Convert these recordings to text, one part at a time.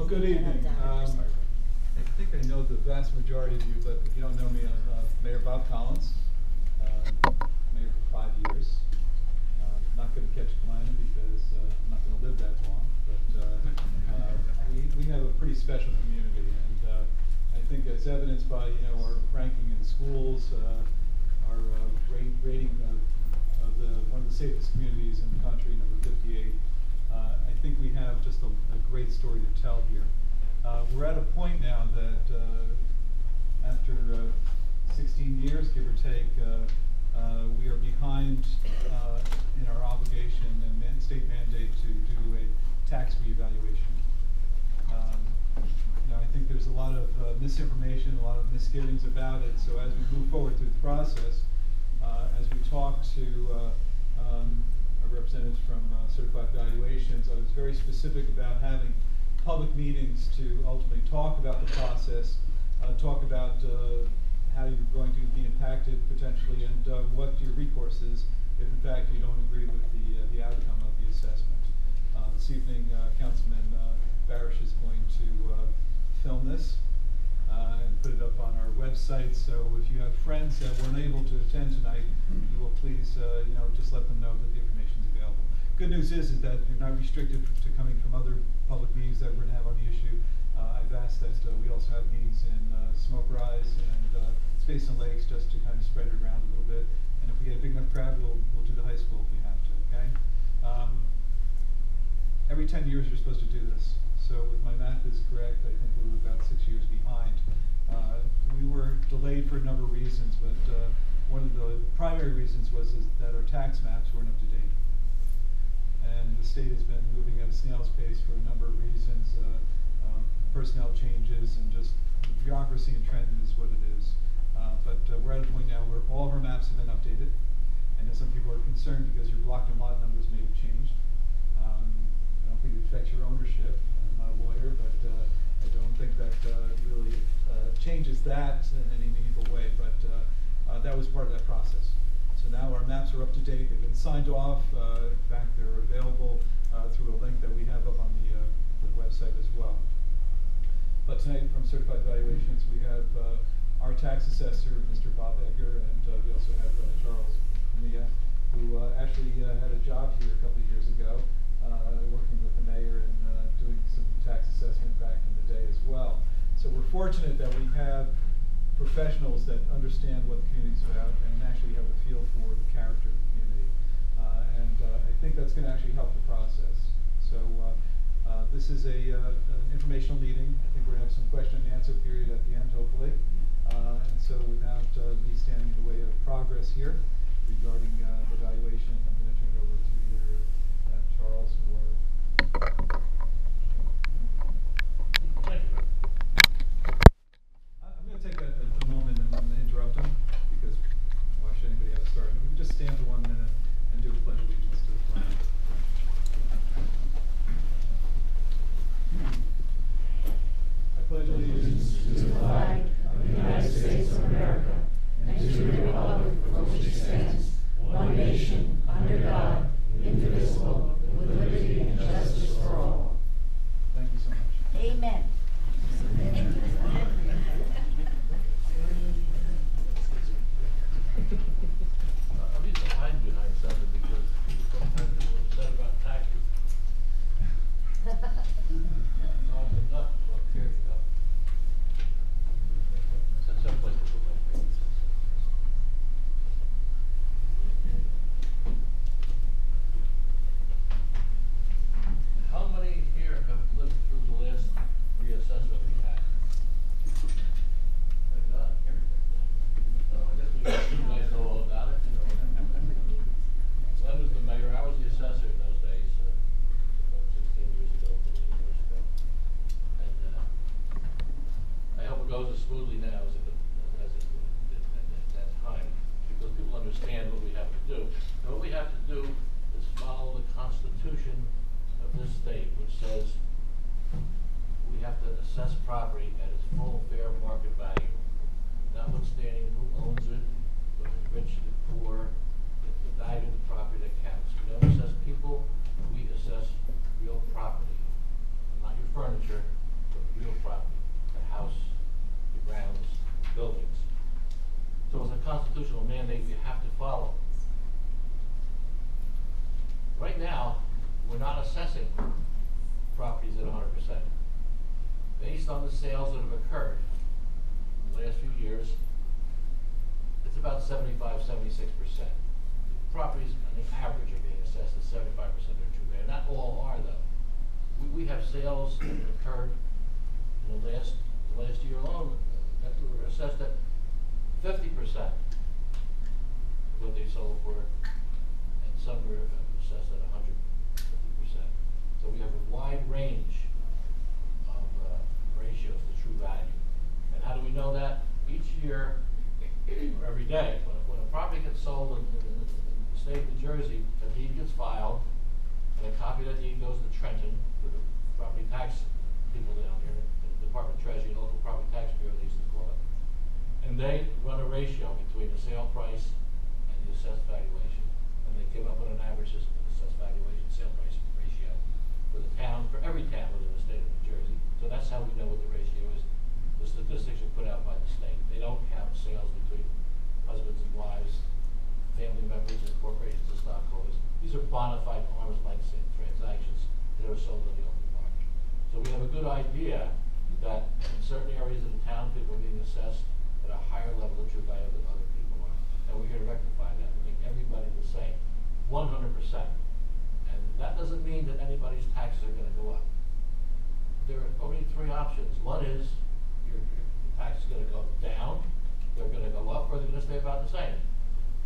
Well, good evening. I think I know the vast majority of you, but if you don't know me, I'm Mayor Bob Collins, mayor for 5 years. Not going to catch Glenn because I'm not going to live that long, but we have a pretty special community, and I think as evidenced by our ranking in schools, our rating of one of the safest communities in the country, number 58. I think we have just a great story to tell here. We're at a point now that after 16 years, give or take, we are behind in our obligation and state mandate to do a tax reevaluation. I think there's a lot of misinformation, a lot of misgivings about it. So as we move forward through the process, as we talk to representatives from Certified Valuations, I was very specific about having public meetings to ultimately talk about the process, talk about how you're going to be impacted potentially, and what your recourse is if in fact you don't agree with the outcome of the assessment. This evening, Councilman Barish is going to film this and put it up on our website. So if you have friends that weren't able to attend tonight, you will please just let them know that the information is available. Good news is that you're not restricted to coming from other public meetings that we're going to have on the issue. I've asked that we also have meetings in Smoke Rise and Space and Lakes, just to kind of spread it around a little bit. And if we get a big enough crowd, we'll do the high school if we have to. Okay. Every 10 years you're supposed to do this. So if my math is correct, I think we were about 6 years behind. We were delayed for a number of reasons, but one of the primary reasons was that our tax maps weren't up to date. And the state has been moving at a snail's pace for a number of reasons, personnel changes, and just bureaucracy and trend is what it is. But we're at a point now where all of our maps have been updated. I know some people are concerned because your block and lot numbers may have changed. I don't think it affects your ownership. I'm not a lawyer, but I don't think that really changes that in any meaningful way. But that was part of that process. So now our maps are up to date. They've been signed off. In fact, they're available through a link that we have up on the website as well. But tonight from Certified Valuations, we have our tax assessor, Mr. Bob Edgar, and we also have Charles Mia, who actually had a job here a couple of years ago, working with the mayor and doing some tax assessment back in the day as well. So we're fortunate that we have professionals that understand what the community's about and actually have a feel for the character of the community. I think that's going to actually help the process. So this is an informational meeting. I think we're going to have some question and answer period at the end, hopefully. And so without me standing in the way of progress here regarding the valuation, I'm going to turn it over to either Charles or... Thank you. I'm going to take a moment and I'm going to interrupt him because why should anybody have to start? We can just stand for 1 minute and do a pledge of allegiance to the flag. I pledge allegiance to the flag of the United States of America and to the republic for which it stands, one nation, under God, indivisible, with liberty and justice for all. Thank you so much. Amen. I'm used to hide behind something because sometimes people are upset about taxes. Here you go. That's some place to put my face. How many here have lived through the last reassessment we had? Thank God. So I guess you guys know all about it. Glenn was the mayor. I was the assessor in those days, about 16 years ago, 15 years ago. And I hope it goes as smoothly now as it did at that time, because people understand what we have to do. And what we have to do is follow the Constitution of this state, which says we have to assess property at its full fair market value, notwithstanding who owns it, whether it's rich, the poor. It's the value of the property that counts. We don't assess people, we assess real property. Not your furniture, we're not assessing properties at 100%. Based on the sales that have occurred in the last few years, it's about 75, 76%. Properties on the average are being assessed at 75% of their true value. Not all are though. We have sales that occurred in the last year alone that were assessed at 50% of what they sold for, and some were assessed at 150%. So we have a wide range of ratios to true value. And how do we know that? Each year, or every day, when a property gets sold in the state of New Jersey, a deed gets filed, and a copy of that deed goes to Trenton, to the property tax people down here, the Department of Treasury, local property tax bureau, they used to call it. And they run a ratio between the sale price and the assessed valuation. And they came up with an average assessed valuation sale price ratio for the town, for every town within the state of New Jersey. So that's how we know what the ratio is. The statistics are put out by the state. They don't count sales between husbands and wives, family members, and corporations and stockholders. These are bona fide arm's length transactions that are sold in the open market. So we have a good idea that in certain areas of the town, people are being assessed at a higher level of true value than other people are. And we're here to rectify that, to make everybody the same, 100%. And that doesn't mean that anybody's taxes are going to go up. There are only three options. One is your tax is going to go down, they're going to go up, or they're going to stay about the same.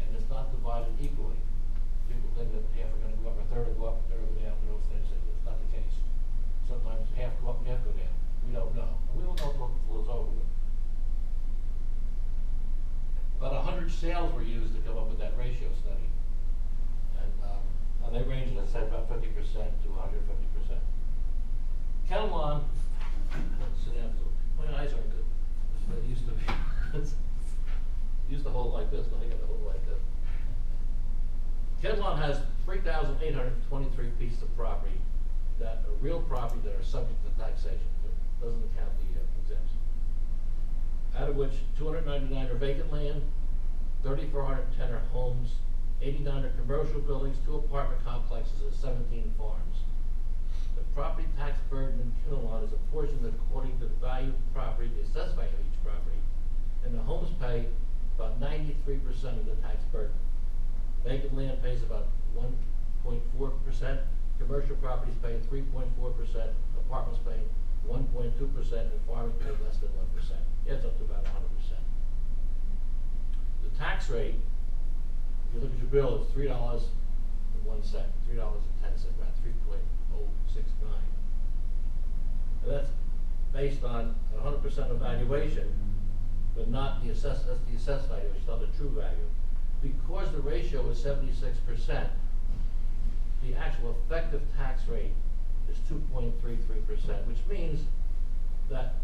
And it's not divided equally. People think that half are going to go up, a third will go up, a third will go down, but those things, it's not the case. Sometimes half go up and half go down. We don't know. And we won't know until it's over with. About 100 sales were used to come up with that ratio study. And they range, as I said, about 50% to 150%. Kinnelon, sit down, my eyes aren't good. That's what it used to be. Used to hold like this, now I got to hold like this. Kinnelon has 3,823 pieces of property that are real property that are subject to taxation. It doesn't count the exempts. Out of which 299 are vacant land, 3,410 are homes, 89 are commercial buildings, 2 apartment complexes, and 17 farms. The property tax burden in Kinnelon is apportioned according to the value of the property, the assessed value of each property, and the homes pay about 93% of the tax burden. Vacant land pays about 1.4%, commercial properties pay 3.4%, apartments pay 1.2%, and farming pay less than 1%. It's up to about 100%. The tax rate, if you look at your bill, it's $3.01, $3.10, about 3.069. And that's based on 100% evaluation, but not the assessed. That's the assessed value, it's not the true value. Because the ratio is 76%, the actual effective tax rate is 2.33%, which means that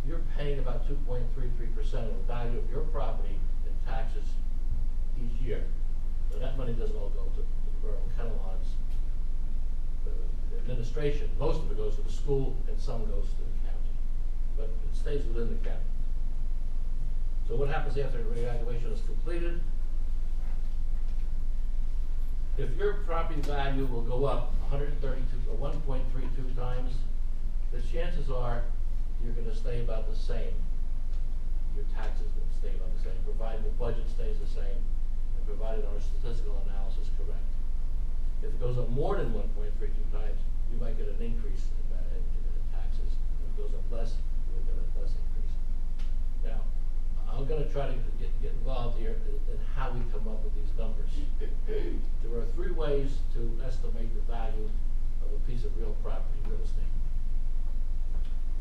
you're paying about 2.33% of the value of your property in taxes each year. So that money doesn't all go to the Borough of Kinnelon's administration. Most of it goes to the school and some goes to the county. But it stays within the county. So what happens after the revaluation is completed? If your property value will go up 132 or 1.32 times, the chances are you're going to stay about the same. Your taxes will stay about the same, provided the budget stays the same, and provided our statistical analysis is correct. If it goes up more than 1.32 times, you might get an increase in taxes. If it goes up less, you'll get a less increase. Now, I'm going to try to get involved here in how we come up with these numbers. There are 3 ways to estimate the value of a piece of real property, real estate.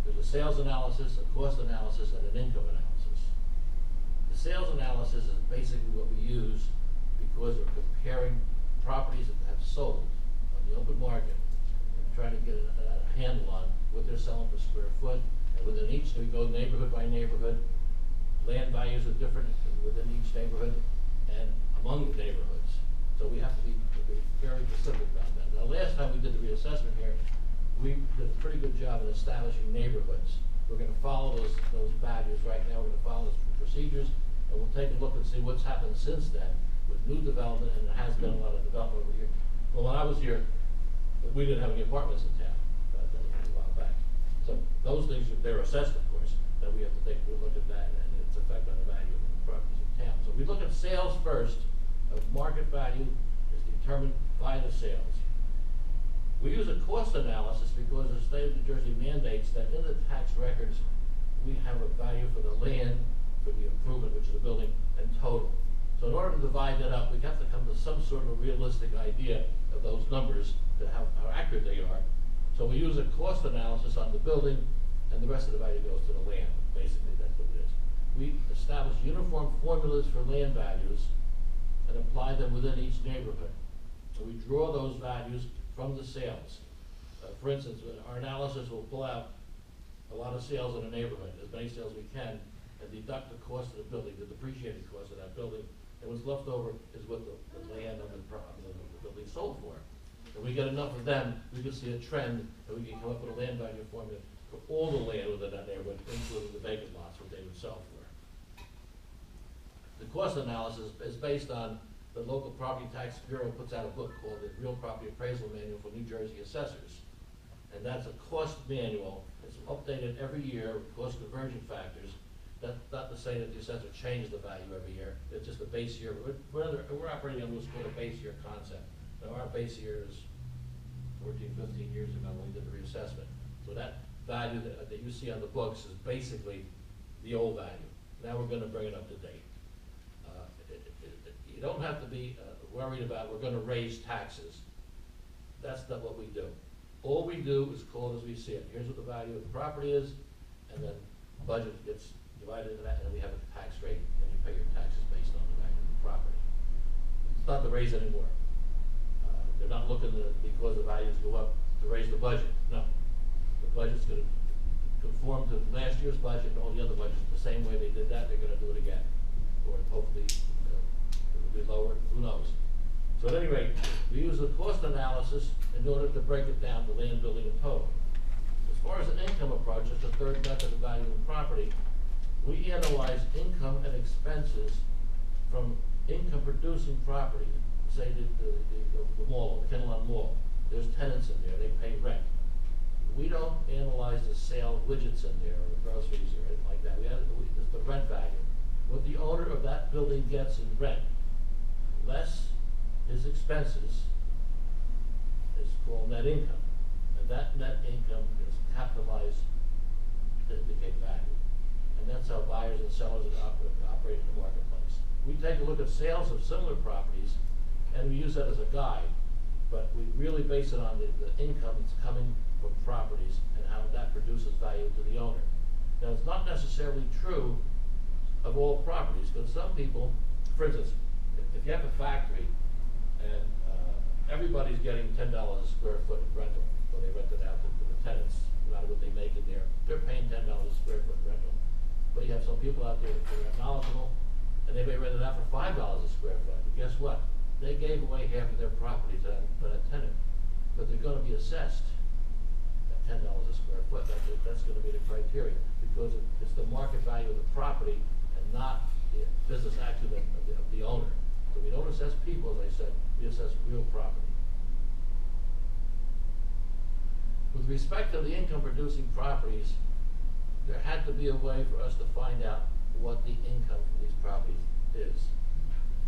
There's a sales analysis, a cost analysis, and an income analysis. The sales analysis is basically what we use because we're comparing properties that have sold on the open market and trying to get a handle on what they're selling per square foot. And within each, we go neighborhood by neighborhood. Land values are different within each neighborhood and among the neighborhoods. So we have to be very specific about that. Now, last time we did the reassessment here, we did a pretty good job in establishing neighborhoods. We're going to follow those values right now. We're going to follow those procedures, and we'll take a look and see what's happened since then with new development, and there has been a lot of development over here. Well, when I was here, we didn't have any apartments in town, that was a while back. So those things, they're assessed, of course, that we have to take a look at that and its effect on the value of the properties in town. So we look at sales first, of market value is determined by the sales. We use a cost analysis because the state of New Jersey mandates that in the tax records, we have a value for the land, for the improvement, which is the building, and total. So in order to divide that up, we have to come to some sort of a realistic idea of those numbers, to how accurate they are. So we use a cost analysis on the building, and the rest of the value goes to the land. Basically, that's what it is. We establish uniform formulas for land values and apply them within each neighborhood. So we draw those values from the sales. For instance, our analysis will pull out a lot of sales in a neighborhood, as many sales we can, and deduct the cost of the building, the depreciated cost of that building, and what's left over is what the land of the building sold for. If we get enough of them, we can see a trend, and we can come up with a land value formula for all the land within that neighborhood, including the vacant lots, what they would sell for. The cost analysis is based on the local property tax bureau puts out a book called the Real Property Appraisal Manual for New Jersey Assessors. And that's a cost manual. It's updated every year with cost conversion factors. That's not to say that the assessor changes the value every year. It's just a base year. We're operating on what's called a base year concept. Now our base year is 14, 15 years ago when we did the reassessment. So that value that you see on the books is basically the old value. Now we're going to bring it up to date. You don't have to be worried about we're going to raise taxes. That's not what we do. All we do is call it as we see it. Here's what the value of the property is, and then budget gets divided into that, and then we have a tax rate, and you pay your taxes based on the value of the property. It's not to raise anymore. They're not looking to, because the values go up, to raise the budget. No. The budget's going to conform to last year's budget and all the other budgets. The same way they did that, they're going to do it again. Or hopefully it'll be lower, who knows. So at any rate, we use a cost analysis in order to break it down to land, building, and total. As far as an income approach, it's the third method of valuing property. We analyze income and expenses from income-producing property. Say the mall, the Kinnelon Mall. There's tenants in there, they pay rent. We don't analyze the sale of widgets in there, or groceries, or anything like that. It's the rent value. What the owner of that building gets in rent, less his expenses, is called net income. And that net income is capitalized to indicate value. And that's how buyers and sellers operate in the marketplace. We take a look at sales of similar properties, and we use that as a guide, but we really base it on the income that's coming from properties and how that produces value to the owner. Now, it's not necessarily true of all properties, because some people, for instance, if you have a factory and everybody's getting $10 a square foot in rental, when they rent it out to the tenants, no matter what they make in there, they're paying $10 a square foot rental. But you have some people out there that are knowledgeable, and they may rent it out for $5 a square foot. But guess what? They gave away half of their property to that tenant, but they're going to be assessed at $10 a square foot. That's going to be the criteria, because it's the market value of the property and not the business acumen of the owner. So we don't assess people, as I said, we assess real property. With respect to the income-producing properties, there had to be a way for us to find out what the income for these properties is.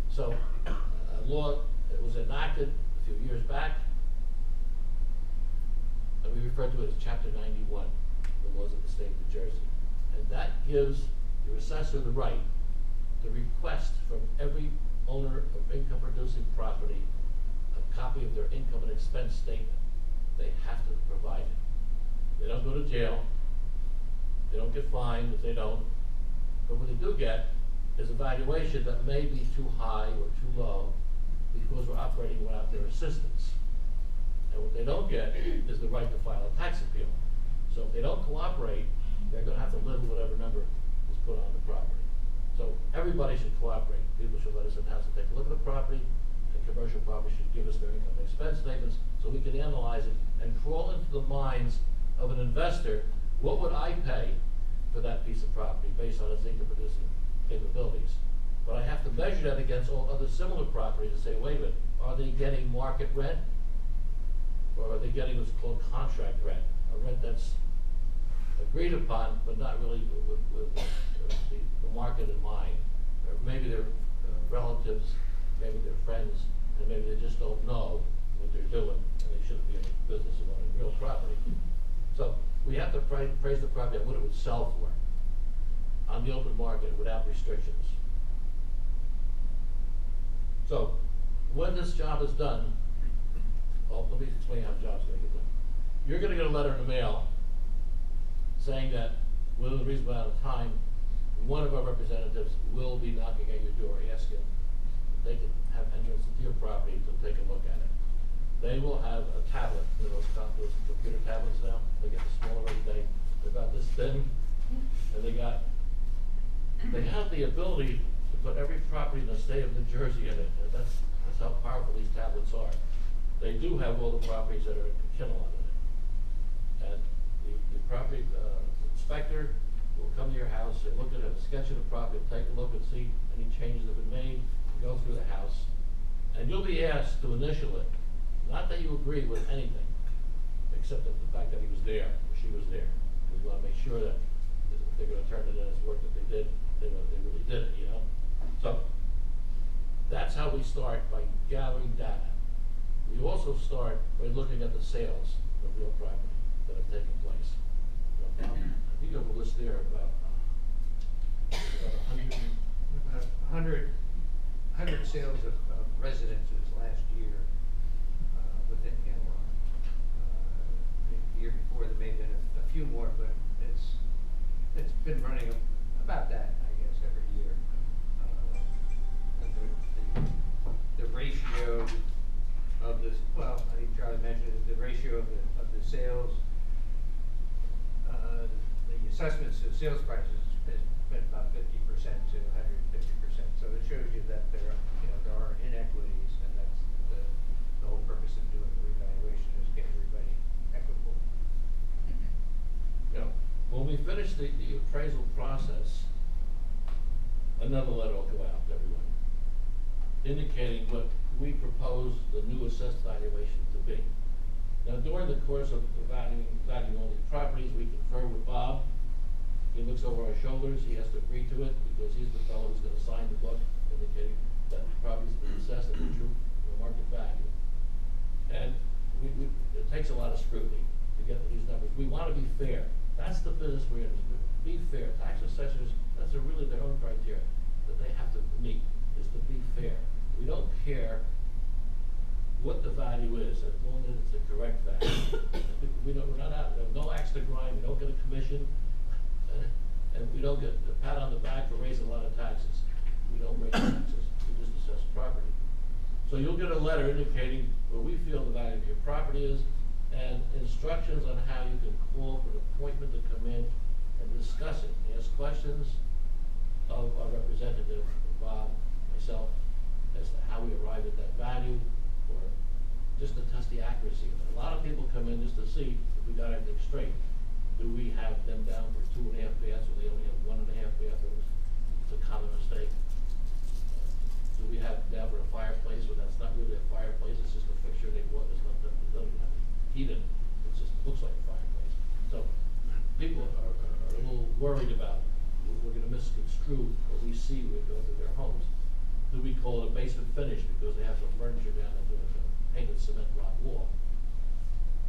So a law that was enacted a few years back, and we refer to it as Chapter 91, the laws of the state of New Jersey. And that gives your assessor the right to request from every owner of income-producing property a copy of their income and expense statement. They have to provide it. They don't go to jail. They don't get fined if they don't. But what they do get is a valuation that may be too high or too low because we're operating without their assistance. And what they don't get is the right to file a tax appeal. So if they don't cooperate, they're going to have to live with whatever number is put on the property. So everybody should cooperate. People should let us in the house and take a look at the property, and commercial property should give us their income and expense statements so we can analyze it and crawl into the minds of an investor. What would I pay for that piece of property based on its income producing capabilities? But I have to measure that against all other similar properties and say, wait a minute, are they getting market rent? getting what's called contract rent, a rent that's agreed upon, but not really with the market in mind. Or maybe they're relatives, maybe they're friends, and maybe they just don't know what they're doing, and they shouldn't be in the business of owning real property. So we have to praise the property at what it would sell for on the open market without restrictions. So when this job is done, well, let me explain how the job's going to get done. You're going to get a letter in the mail saying that within a reasonable amount of time, one of our representatives will be knocking at your door asking if they can have entrance into your property to take a look at it. They will have a tablet, those computer tablets now. They get the smaller every day. They're about this thin, and they have the ability to put every property in the state of New Jersey in it. And that's how powerful these tablets are. They do have all the properties that are in Kinnelon in it. And the property inspector will come to your house and look at a sketch of the property, take a look and see any changes that have been made, and go through the house. And you'll be asked to initial it. Not that you agree with anything, except the fact that he was there, or she was there. Because we want to make sure that if they're going to turn it in as work that they did, they really did it, you know? So, that's how we start, by gathering data. We also start by looking at the sales of real property that have taken place. I think you have a list there about 100 sales of residences last year within Kinnelon. The year before there may have been a few more, but it's been running about that, I guess, every year. The ratio of this, well, I think Charlie mentioned it, the ratio of the sales, the assessments of sales prices has been about 50% to 150%. So it shows you that there are inequities, and that's the whole purpose of doing the revaluation, is get everybody equitable. You know, when we finish the appraisal process, another letter will go out to everyone, indicating what we propose the new assessed valuation to be. Now, during the course of valuing all these properties, we confer with Bob. He looks over our shoulders. He has to agree to it because he's the fellow who's going to sign the book indicating that the properties have been assessed at the true market value. And it takes a lot of scrutiny to get to these numbers. We want to be fair. That's the business we're in. Be fair. Tax assessors, that's really their own criteria that they have to meet, is to be fair. We don't care what the value is, as long as it's the correct value. We're not out, we have no axe to grind, we don't get a commission, and we don't get a pat on the back for raising a lot of taxes. We don't raise taxes, we just assess property. So you'll get a letter indicating what we feel the value of your property is, and instructions on how you can call for an appointment to come in and discuss it. Ask questions of our representative, Bob, myself, as to how we arrived at that value, or just to test the accuracy of it. A lot of people come in just to see if we got everything straight. Do we have them down for 2.5 baths, or they only have 1.5 bathrooms? It's a common mistake. Do we have them down for a fireplace? Well, that's not really a fireplace, it's just a fixture they bought. It doesn't have heat in it. It just looks like a fireplace. So people are a little worried about, we're going to misconstrue what we see when we go through their homes. Do we call it a basement finish because they have some furniture down there doing a painted cement block wall?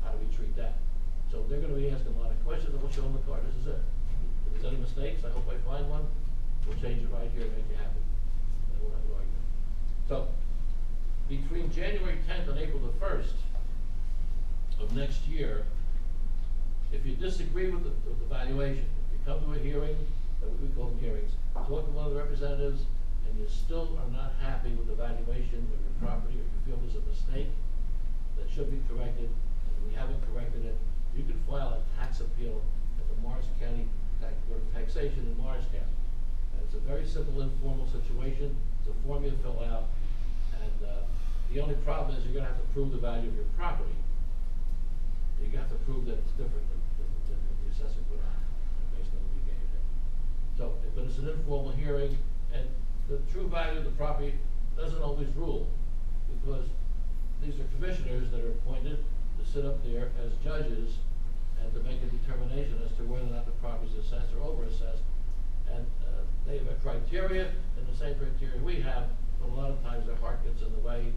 How do we treat that? So they're going to be asking a lot of questions, and we'll show them the card. This is it. If there's any mistakes, I hope I find one. We'll change it right here and make you happy. And we'll have an argument. So between January 10th and April the 1st of next year, if you disagree with the valuation, if you come to a hearing, that we call them hearings, talk to one of the representatives, and you still are not happy with the valuation of your property, or you feel there's a mistake that should be corrected, and we haven't corrected it, you can file a tax appeal at the Morris County Board of Taxation in Morristown. And it's a very simple, informal situation. It's a form you fill out, and the only problem is you're going to have to prove the value of your property. You have to prove that it's different than the assessor put on based on what we gave him. So, but it's an informal hearing, and the true value of the property doesn't always rule, because these are commissioners that are appointed to sit up there as judges and to make a determination as to whether or not the property is assessed or overassessed. And they have a criteria, and the same criteria we have, but a lot of times their heart gets in the way.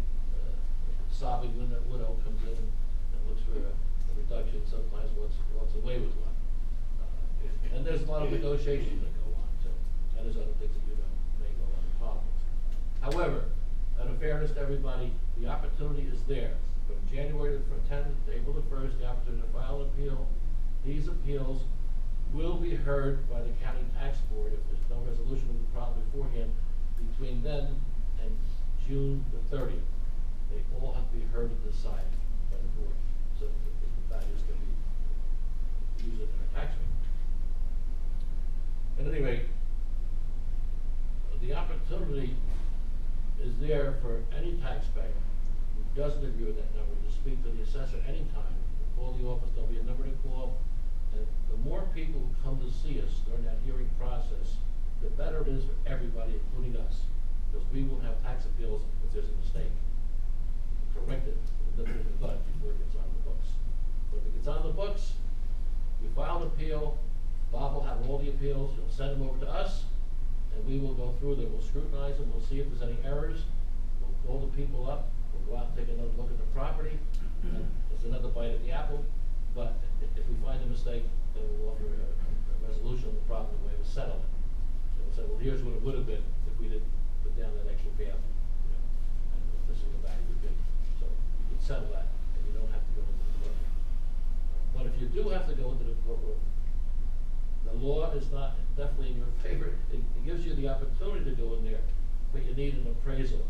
Sobbing widow comes in and looks for a reduction, sometimes wants away with one. And there's a lot of negotiations that go on too, and there's other things that you know may go on in politics. However, out of fairness to everybody, the opportunity is there. From January the 10th to April the 1st, the opportunity to file an appeal. These appeals will be heard by the county tax board if there's no resolution of the problem beforehand between then and June the 30th. They all have to be heard and decided by the board, so that the values can be used in their tax rate. At any rate, the opportunity is there for any taxpayer who doesn't agree with that number to speak to the assessor anytime. Call the office, there'll be a number to call. And the more people who come to see us during that hearing process, the better it is for everybody, including us. Because we will have tax appeals if there's a mistake. Correct it, nip it in the bud before it gets on the books. But if it gets on the books, we file an appeal, Bob will have all the appeals, he'll send them over to us, and we will go through them, we'll scrutinize them, we'll see if there's any errors, we'll call the people up, we'll go out and take another look at the property, and it's another bite at the apple. But if we find a mistake, then we'll offer a resolution of the problem in the way of a settlement. So we'll say, well, here's what it would have been if we didn't put down that extra path, and this is what the value would be. So you can settle that, and you don't have to go into the courtroom. But if you do have to go into the courtroom, the law is not definitely in your favor. It gives you the opportunity to go in there, but you need an appraisal.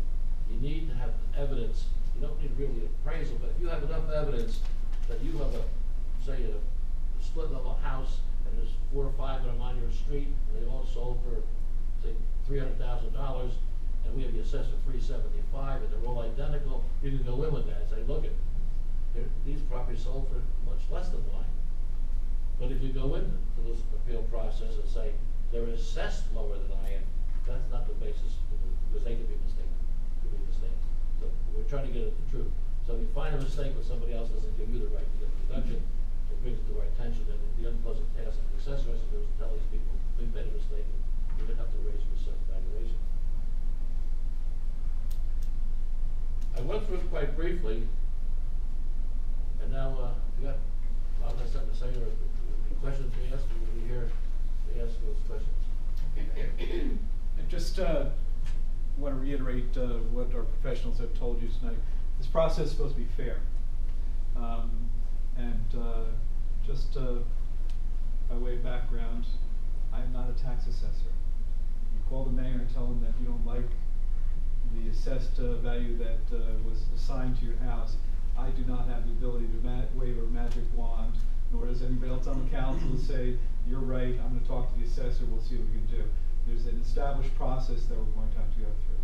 You need to have evidence. You don't need really an appraisal, but if you have enough evidence that you have say a split level house and there's 4 or 5 of them on your street and they all sold for say $300,000 and we have the assessor $375 and they're all identical, you can go in with that and say, look, these properties sold for much less than mine. But if you go into this appeal process and say they're assessed lower than I am, that's not the basis, because they could be mistaken. So we're trying to get at the truth. So if you find a mistake but somebody else doesn't give you the right to get the deduction, it brings it to our attention, and the unpleasant task of the assessor has to do is to tell these people, we've made a mistake, and you're going to have to raise your assessed valuation. I went through it quite briefly, and now if you got something to say or questions to ask, we'll be here to ask those questions. I just want to reiterate what our professionals have told you tonight. This process is supposed to be fair. Just by way of background, I'm not a tax assessor. You call the mayor and tell him that you don't like the assessed value that was assigned to your house. I do not have the ability to wave a magic wand, nor does anybody else on the council to say, you're right, I'm going to talk to the assessor, we'll see what we can do. There's an established process that we're going to have to go through.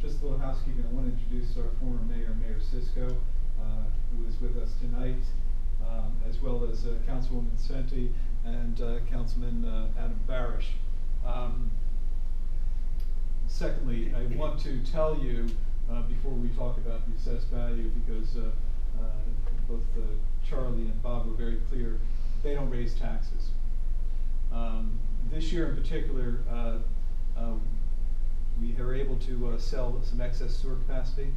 Just a little housekeeping. I want to introduce our former mayor, Mayor Cisco, who is with us tonight, as well as Councilwoman Sventy and Councilman Adam Barish. Secondly, I want to tell you, before we talk about the assessed value, because both Charlie and Bob were very clear, they don't raise taxes. This year in particular, we were able to sell some excess sewer capacity,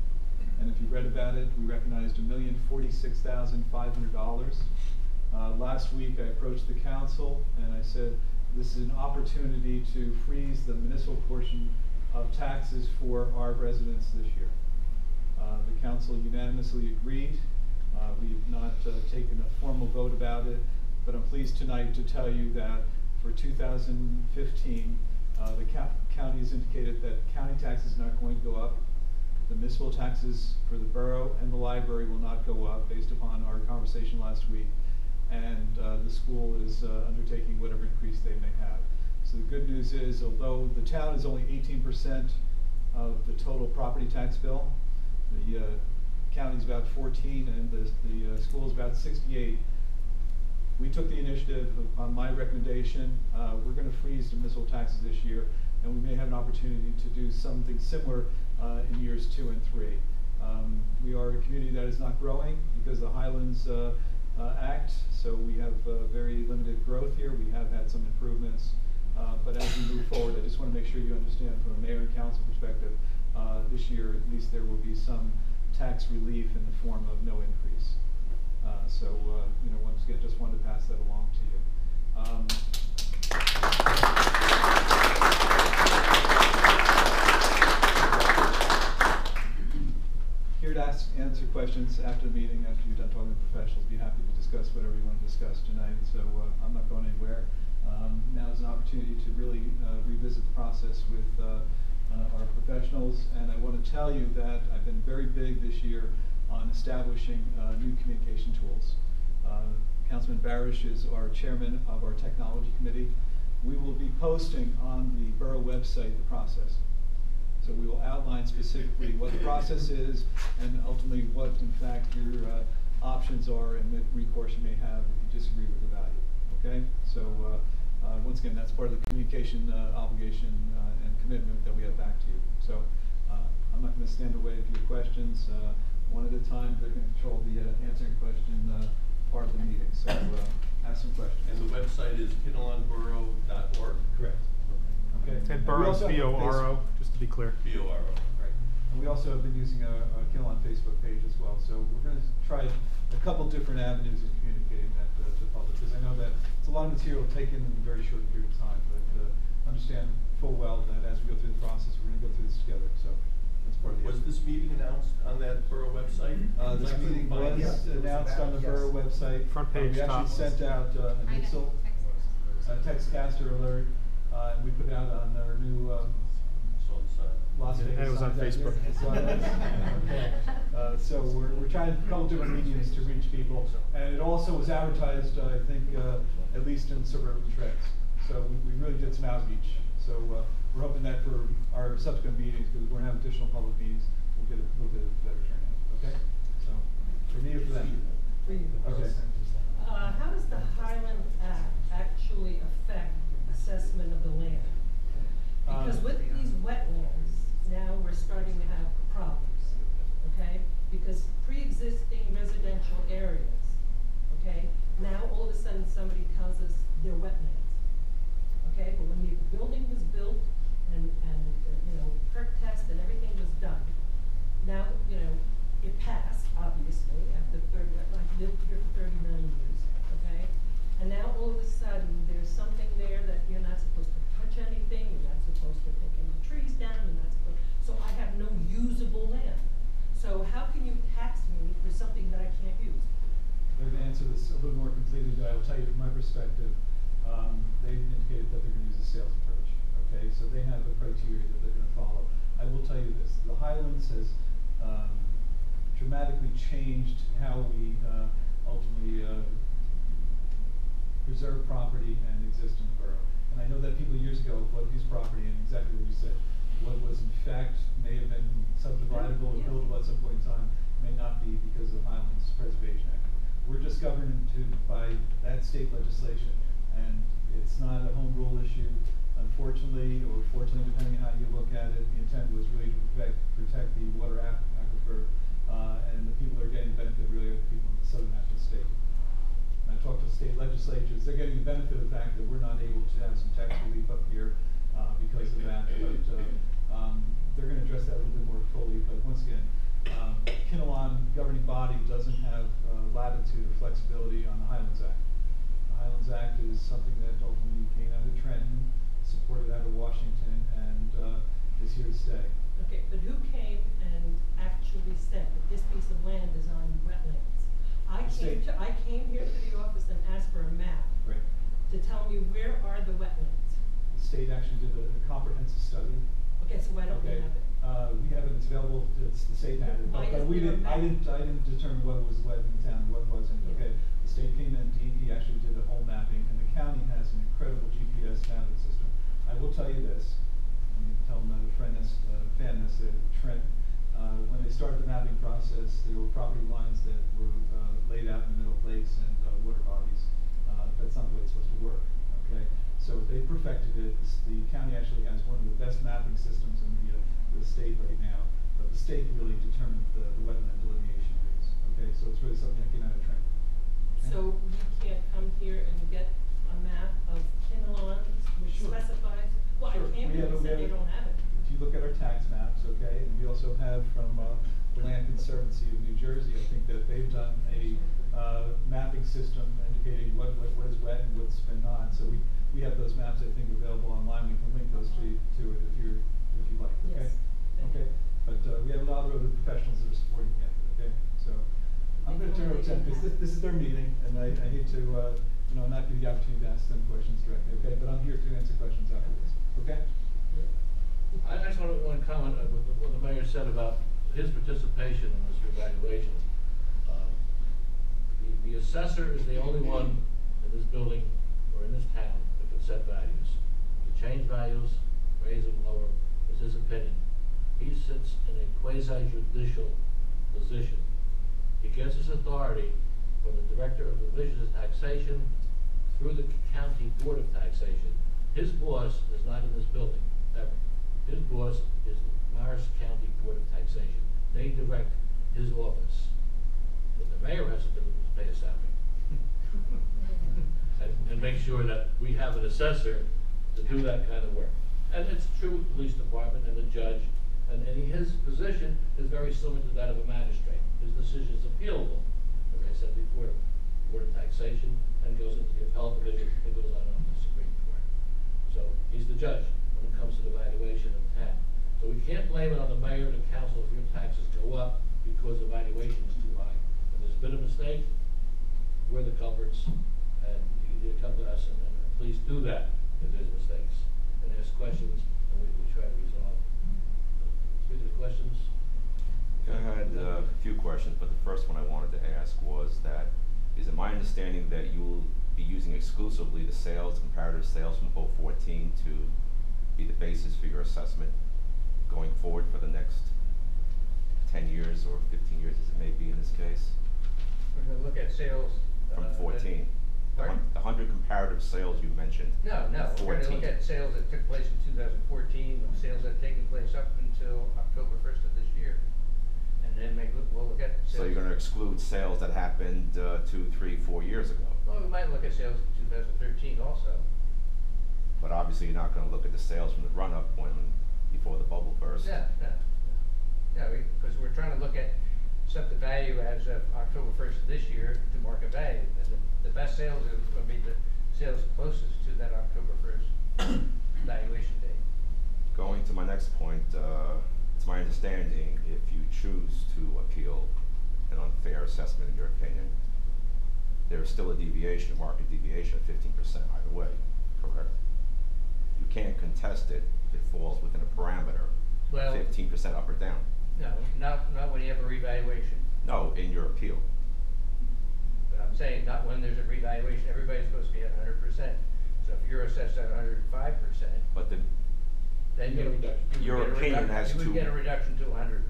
and if you read about it, we recognized $1,046,500. Last week I approached the council and I said, this is an opportunity to freeze the municipal portion of taxes for our residents this year. The council unanimously agreed. We have not taken a formal vote about it, but I'm pleased tonight to tell you that for 2015, the county has indicated that county taxes are not going to go up. The municipal taxes for the borough and the library will not go up based upon our conversation last week. And the school is undertaking whatever increase they may have. So the good news is, although the town is only 18% of the total property tax bill, the county is about 14 and the school is about 68. We took the initiative on my recommendation. We're going to freeze the municipal taxes this year, and we may have an opportunity to do something similar in years 2 and 3. We are a community that is not growing because the Highlands Valuations Act, so we have very limited growth here. We have had some improvements, but as we move forward, I just want to make sure you understand from a mayor and council perspective, this year at least there will be some tax relief in the form of no increase. So you know, once again, just wanted to pass that along to you. Here to answer questions after the meeting, after you're done talking to professionals. Be happy to discuss whatever you want to discuss tonight. So I'm not going anywhere. Now is an opportunity to really revisit the process with our professionals. And I want to tell you that I've been very big this year on establishing new communication tools. Councilman Barish is our chairman of our technology committee. We will be posting on the borough website the process. So we will outline specifically what the process is and ultimately what, in fact, your options are and what recourse you may have if you disagree with the value. Okay? So once again, that's part of the communication obligation and commitment that we have back to you. So I'm not going to stand away from your questions. One at a time, they're going to control the answering question part of the meeting. So ask some questions. And the website is kinnelonborough.org? Correct. Okay. And Borough's B-O-R-O, just to be clear. B-O-R-O. Right. And we also have been using a Kinnelon Facebook page as well. So we're going to try a couple different avenues of communicating that to the public, because I know that it's a lot of material taken in a very short period of time, but understand full well that as we go through the process, we're going to go through this together. So that's part of the Was this meeting announced on that borough website? this meeting was announced on the borough website. Front page, We actually top. sent out an Excel textcaster alert, and we put out on our new So it's, Las Vegas. And it was on signs out Facebook. here. It's on okay. So we're trying a couple different mediums to reach people, and it also was advertised, I think, at least in suburban tracts. So we really did some outreach. So we're hoping that for our subsequent meetings, because we're going to have additional public meetings, we'll get a little bit better turnout. Okay? So for me or for them? Okay. How does the Highland Act actually affect assessment of the land? Because with these wetlands, now we're starting to have problems, okay? Because pre-existing residential areas, okay? Now all of a sudden somebody tells us they're wetlands, okay? But when the building was built and you know, perk test and everything was done, now, you know, it passed, obviously, after I've lived here for 39 years, okay? And now all of a sudden, there's something there that you're not supposed to touch anything, you're not supposed to take any trees down, you're not supposed, so I have no usable land. So how can you tax me for something that I can't use? They're going to answer this a little more completely, but I will tell you from my perspective, they've indicated that they're going to use a sales approach, okay? So they have a criteria that they're going to follow. I will tell you this, the Highlands has dramatically changed how we ultimately preserve property and exist in the borough. And I know that people years ago bought a piece of property and exactly what you said, what was in fact may have been subdividable or buildable at some point in time may not be because of Highlands Preservation Act. We're just governed by that state legislation, and it's not a home rule issue. Unfortunately, or fortunately, depending on how you look at it, the intent was really to protect the water aquifer, and the people that are getting the benefit really are the people in the southern half of the state. And I talked to state legislatures, they're getting the benefit of the fact that we're not able to have some tax relief up here because of that, but they're going to address that a little bit more fully. But once again, Kinnelon governing body doesn't have latitude or flexibility on the Highlands Act. The Highlands Act is something that ultimately came out of Trenton, supported out of Washington, and is here to stay. Okay, but who came and actually said that this piece of land is on wetlands? I came here to the office and asked for a map Right. to tell me where are the wetlands. The state actually did a comprehensive study. Okay, so why don't we Okay. have it? We have it, it's available, the state had it, Why but isn't we there a didn't, map? I didn't determine what was wet in the town, what wasn't, Yeah. okay? The state came in, DEP actually did a whole mapping, and the county has an incredible GPS mapping system. I will tell you this, and you can tell my fan this, Trent, when they started the mapping process, there were property lines that were laid out in the middle of lakes and water bodies. That's not the way it's supposed to work, okay? So they perfected it. The county actually has one of the best mapping systems in the state right now, but the state really determined the wetland delineation areas, okay? So it's really something that came out of Trent. the Land Conservancy of New Jersey. I think that they've done a mapping system indicating what is wet and what's been not. So we have those maps, I think, available online. We can link those to it if you like. Okay. Yes. Thank you. Okay. But we have a lot of other professionals that are supporting the effort. Okay. So I'm going to turn it over to them because this is their meeting, and I hate to not give you the opportunity to ask them questions directly. Okay. But I'm here to answer questions afterwards. Okay. I just want to comment with what the mayor said about his participation in this revaluation. The assessor is the only one in this building or in this town that can set values. You change values, raise them, lower them, it's his opinion. He sits in a quasi-judicial position. He gets his authority from the Director of Division of Taxation through the County Board of Taxation. His boss is not in this building, ever. His boss is the Morris County Board of Taxation. They direct his office. What the mayor has to do is pay a salary. and make sure that we have an assessor to do that kind of work. And it's true with the police department and the judge, and his position is very similar to that of a magistrate. His decision is appealable, as I said before, Board of Taxation, and goes into the appellate division, and goes on to the Supreme Court. So he's the judge when it comes to the valuation of the town. So we can't blame it on the mayor and the council if your taxes go up because the valuation is too high. When there's been a mistake, we're the culprits, and you need to come to us and please do that if there's mistakes. And ask questions, and we try to resolve. Speak to the questions. I had a few questions, but the first one I wanted to ask was that, is it my understanding that you will be using exclusively the sales, comparative sales from 2014 to be the basis for your assessment going forward for the next 10 years or 15 years as it may be in this case? We're gonna look at sales. From 14. Pardon? The 100 comparative sales you mentioned. No, we're gonna look at sales that took place in 2014, and sales that have taken place up until October 1st of this year. And then we'll look at sales. So you're going to exclude sales that happened 2, 3, 4 years ago. Well, we might look at sales in 2013 also. But obviously you're not going to look at the sales from the run-up when before the bubble burst. Yeah, because we're trying to look at set the value as of October 1st of this year to market value. And the best sales are going to be the sales closest to that October 1st valuation date. Going to my next point, it's my understanding if you choose to appeal an unfair assessment in your opinion, there is still a deviation, a market deviation of 15% either way, correct? You can't contest it if it falls within a parameter, Well, 15% up or down. No, not when you have a revaluation. No, in your appeal. But I'm saying not when there's a revaluation. Everybody's supposed to be at 100%. So if you're assessed at 105%, But then You get a reduction. Your opinion as you would to- get a reduction to 100%.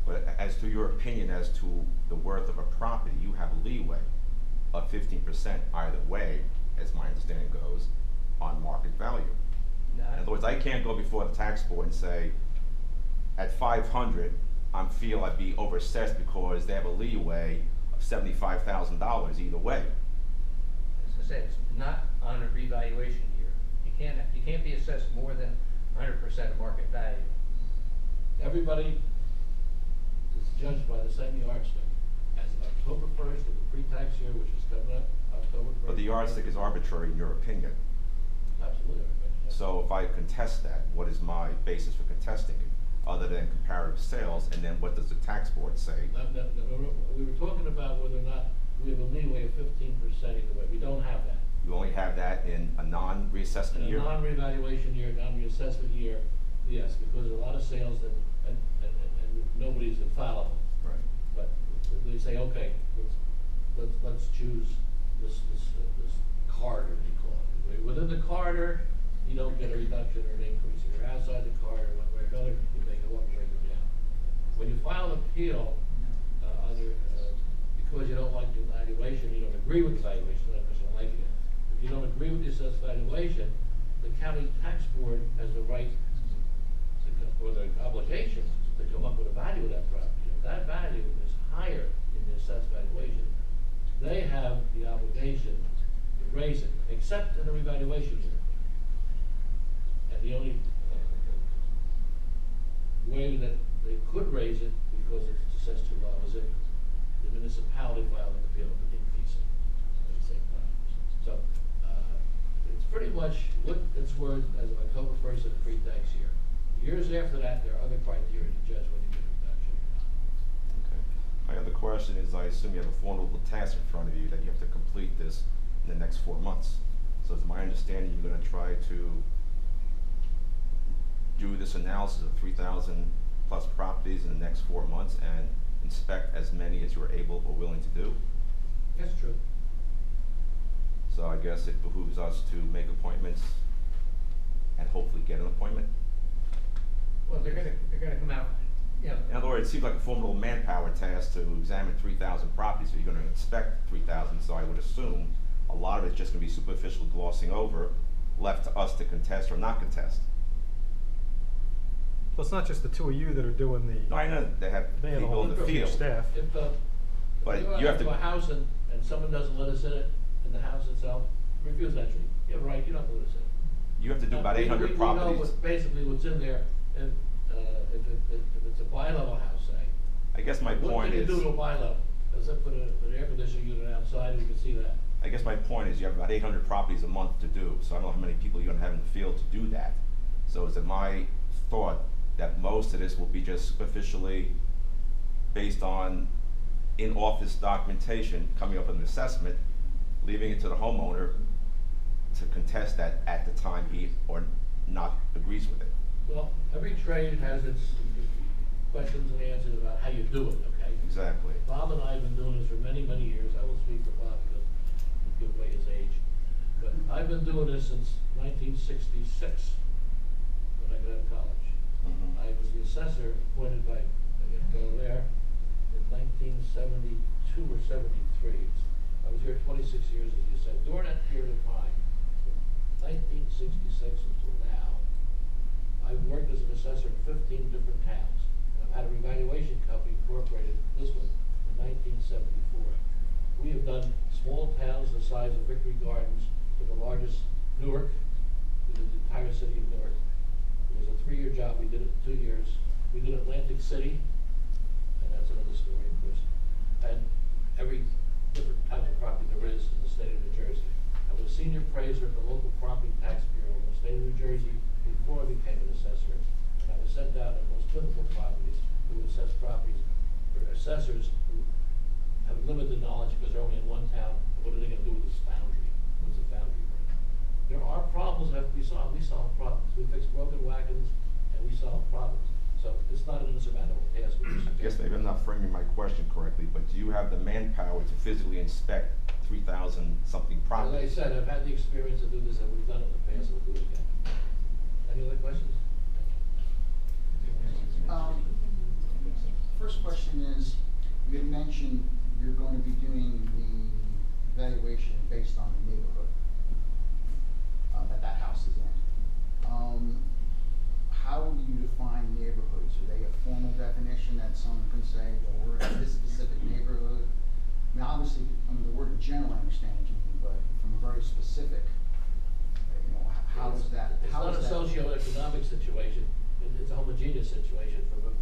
But as to your opinion as to the worth of a property, you have leeway of 15% either way, as my understanding goes, on market value. In other words, I can't go before the tax board and say, at 500, I feel I'd be overassessed because they have a leeway of $75,000 either way. As I said, it's not on a revaluation year. You can't be assessed more than 100% of market value. Everybody is judged by the same yardstick. As of October 1st of the pre-tax year, which is coming up, October 1st. But the yardstick is arbitrary in your opinion. Absolutely. Yes. So if I contest that, what is my basis for contesting it, other than comparative sales, and then what does the tax board say? We were talking about whether or not we have a leeway of 15% either way. We don't have that. You only have that in a non-reassessment year? In a non-revaluation year, non-reassessment year, yes, because there are a lot of sales and nobody's infallible. Right. But they say, okay, let's choose this corridor, they call it. Within the corridor, you don't get a reduction or an increase. If you're outside the corridor, one way or another, you may go up or may go down. When you file an appeal because you don't like the valuation, you don't agree with the valuation, not because you don't like it. If you don't agree with the assessed valuation, the county tax board has the right or the obligation to come up with a value of that property. If that value is higher in the assessed valuation, they have the obligation to raise it, except in the revaluation year. And the only way that they could raise it, because it's assessed too low, is if the municipality filed an appeal and increase it at the same time. So, it's pretty much what it's worth as of October 1st of the pre-tax year. Years after that, there are other criteria to judge whether you get a reduction or not. Okay. My other question is, I assume you have a formidable task in front of you that you have to complete this in the next 4 months. So it's my understanding you're gonna try to do this analysis of 3,000 plus properties in the next 4 months and inspect as many as you're able or willing to do? That's true. So I guess it behooves us to make appointments and hopefully get an appointment? Well, they're gonna come out, you know. In other words, it seems like a formidable manpower task to examine 3,000 properties, so you're gonna inspect 3,000, so I would assume a lot of it's just gonna be superficial glossing over, left to us to contest or not contest. So it's not just the two of you that are doing the. No, I know they have They have a people whole in the huge field. staff. If, But you you have go to- to a house and someone doesn't let us in it, in the house itself, refuse entry. You have a right, you don't have to let us in. You have to do about 800 We know properties. basically what's in there, if it's a bi-level house, say. I guess my What point can you is, do to a bi-level? Does it put an air conditioning unit outside, and you can see that? I guess my point is you have about 800 properties a month to do, so I don't know how many people you're gonna have in the field to do that. So is it my thought that most of this will be just superficially based on in-office documentation, coming up with an assessment, leaving it to the homeowner to contest that at the time he or not agrees with it? Well, every trade has its questions and answers about how you do it, okay? Exactly. Bob and I have been doing this for many, many years. I will speak for Bob because he give away his age. But I've been doing this since 1966, when I got out of college. Mhm. I was the assessor appointed by, there in 1972 or 73. I was here 26 years, as you said. During that period of time, from 1966 until now, I've worked as an assessor in 15 different towns. And I've had a revaluation company incorporated, this one, in 1974. We have done small towns the size of Victory Gardens to the largest, Newark. We did the entire city of Newark. It was a 3-year job. We did it in 2 years. We did Atlantic City, and that's another story, of course. And every different type of property there is in the state of New Jersey. I was a senior appraiser at the local property tax bureau in the state of New Jersey before I became an assessor. And I was sent out on most difficult properties to assess properties for assessors who have limited knowledge because they're only in one town. What are they gonna do with this boundary? What's a boundary? There are problems that have to be solved. We solve problems. We fix broken wagons and we solve problems. So it's not an insurmountable task. I guess maybe I'm not framing my question correctly, but do you have the manpower to physically inspect 3,000 something As properties? I said, I've had the experience to do this, and we've done it in the past, and we'll do it again. Any other questions? First question is, you had mentioned you're going to be doing the evaluation based on the neighborhood that house is in. How do you define neighborhoods? Are they a formal definition that someone can say, well, we're in this specific neighborhood? I mean, obviously, the word in general I understand what you mean, but from a very specific, how is that? It's not a socioeconomic situation, it's a homogeneous situation from an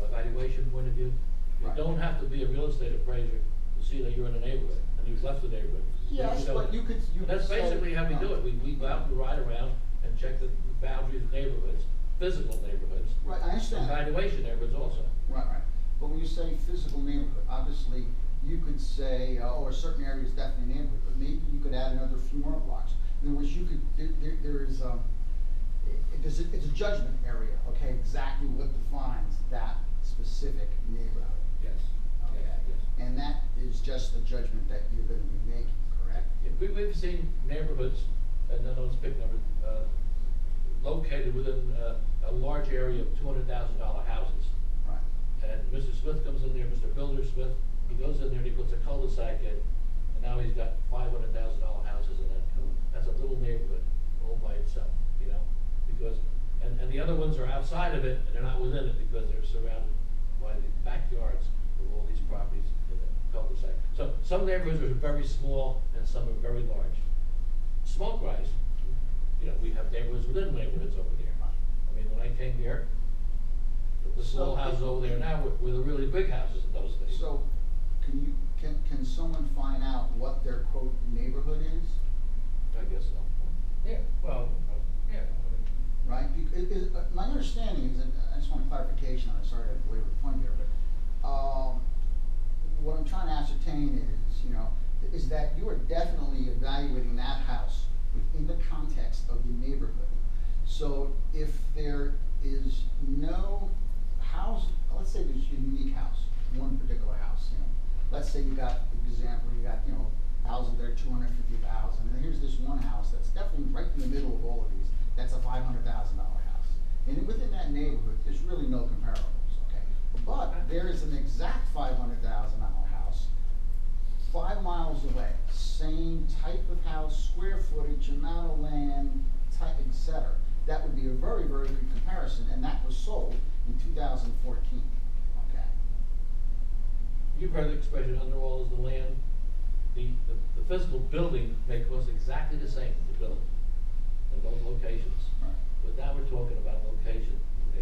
evaluation point of view. You Right. don't have to be a real estate appraiser to see that you're in a neighborhood, and you've left the neighborhood. Yes, but you could And that's say- basically how we do it. We go out, we ride around and check the boundaries of neighborhoods, physical neighborhoods. Right, I understand. Evaluation neighborhoods also. Right. But when you say physical neighborhood, obviously, you could say, a certain area is definitely a neighborhood, but maybe you could add another few more blocks. In other words, you could, there is, it's a judgment area, okay, exactly what defines that specific neighborhood. Yes. Okay. Yes. And that is just the judgment that you're gonna be making, correct? Yeah, we've seen neighborhoods, and then let's pick numbers, located within a large area of $200,000 houses. Right. And Mr. Smith comes in there, Mr. Builder Smith, he goes in there and he puts a cul-de-sac in, and now he's got $500,000 houses in that code. That's a little neighborhood all by itself, because, and the other ones are outside of it, and they're not within it because they're surrounded by the backyards of all these properties in the cul-de-sac. So some neighborhoods are very small and some are very large. Smoke-wise, we have neighborhoods within neighborhoods over there. I mean, when I came here, The small houses over there now were the really big houses in those days. So, can someone find out what their quote neighborhood is? I guess so. Yeah, well, yeah. Right? My understanding is, and I just want clarification on it, sorry to belabor the point here, but, what I'm trying to ascertain is, is that you are definitely evaluating that house within the context of the neighborhood. So if there is no house, let's say there's a unique house, one particular house, let's say you got, for example, houses that are 250,000, and here's this one house that's definitely right in the middle of all of these, that's a $500,000 house. And within that neighborhood, there's really no comparables, okay? But there is an exact $500,000 house 5 miles away, same type of house, square footage, amount of land, type, etc. That would be a very, very good comparison, and that was sold in 2014, okay? You've heard the expression, under all is the land. The physical building may cost exactly the same to build in both locations. Right. But now we're talking about location. The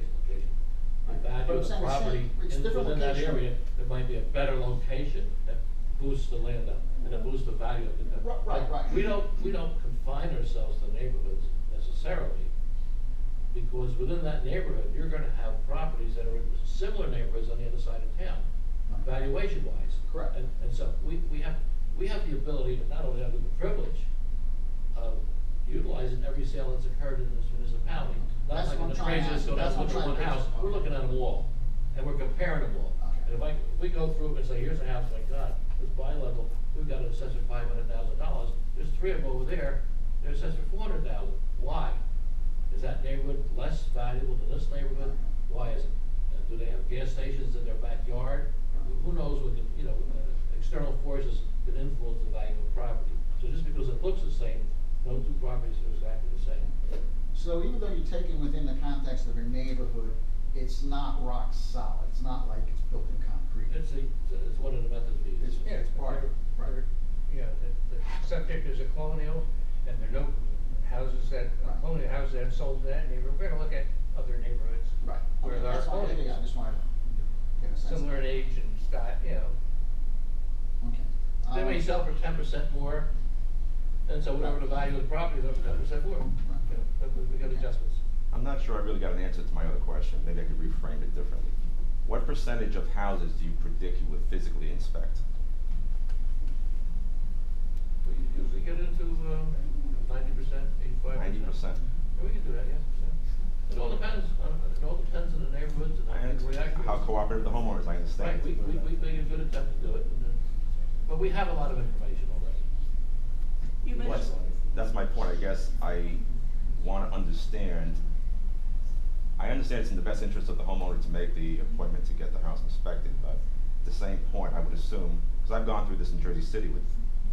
Right. value But of the I'm saying property it's different within that location. area, there might be a better location that boosts the land up and that boosts the value of it. Right. We don't confine ourselves to neighborhoods necessarily, because within that neighborhood, you're gonna have properties that are in similar neighborhoods on the other side of town, Right. valuation wise. Correct. And so we have the ability to not only have the privilege of utilizing every sale that's occurred in this municipality, not That's like what in the I'm trying to craziest, ask. so that's That's what look at I'm one trying to house, ask. we're looking at them all, and we're comparing them all. Okay. And if we go through and say, here's a house, like God, this buy level, we've got an assessed at $500,000, there's 3 of them over there, they're assessed for $400,000, why? Is that neighborhood less valuable than this neighborhood? Why is it? Do they have gas stations in their backyard? Who knows what external forces can influence the value of property? So just because it looks the same, no two properties are exactly the same. So even though you're taking within the context of a neighborhood, it's not rock solid. It's not like it's built in concrete. It's one of the methods we use. It's part of it. Right. Yeah, the subject is a colonial, and there are no houses that, Right. colonial houses that are sold in that neighborhood. We're gonna look at other neighborhoods. Right. Where Okay, there are that's fine. colonials. Yeah, I just wanted to get a sense. of Similar in it. age and style, Okay. They may sell for 10% more, and so whatever the value of the property is, up to 10% more. But we got adjustments. I'm not sure I really got an answer to my other question. Maybe I could reframe it differently. What percentage of houses do you predict you would physically inspect? We usually get into 90%, 85%. 90%. We can do that, yeah. It all depends. It all depends on the neighborhoods and the reaction. How cooperative the homeowners, I understand. Right, we make a good attempt to do it, but we have a lot of information already. You Well, mentioned. that's my point. I guess I want to understand. I understand it's in the best interest of the homeowner to make the appointment to get the house inspected, but at the same point, I would assume, because I've gone through this in Jersey City with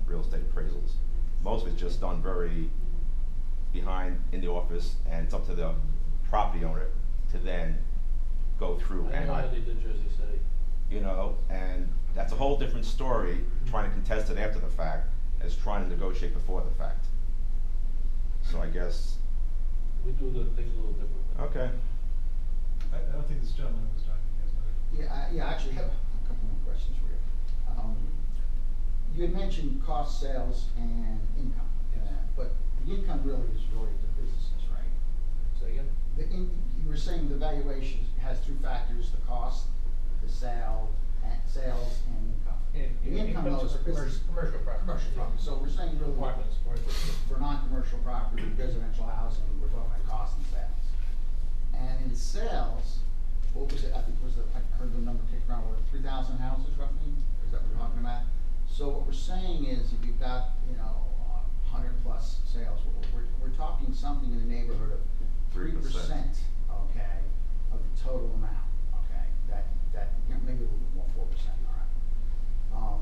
real estate appraisals, most of it's just done very behind in the office, and it's up to the property owner to then go through I and know how they did Jersey City. and that's a whole different story, trying to contest it after the fact, as trying to negotiate before the fact. So I guess, We do the things a little differently. okay. I don't think this gentleman was talking against Yeah, I actually have a couple more questions for you. You had mentioned cost, sales, and income, but the income really is related to businesses, right? Say again? You were saying the valuation has 2 factors: the cost, the sales, and income. The income though is business. commercial property. Commercial property. So we're saying really Apartments, commercial. for non-commercial property, residential housing, we're talking about cost and sales. And in sales, what was it? I think I heard the number kicked around, 3,000 houses roughly? Is that what we're talking about? So what we're saying is, if you've got 100 plus sales, we're talking something in the neighborhood of 3%, 3%. okay, of the total amount, okay, that maybe a little bit more, 4%, all right.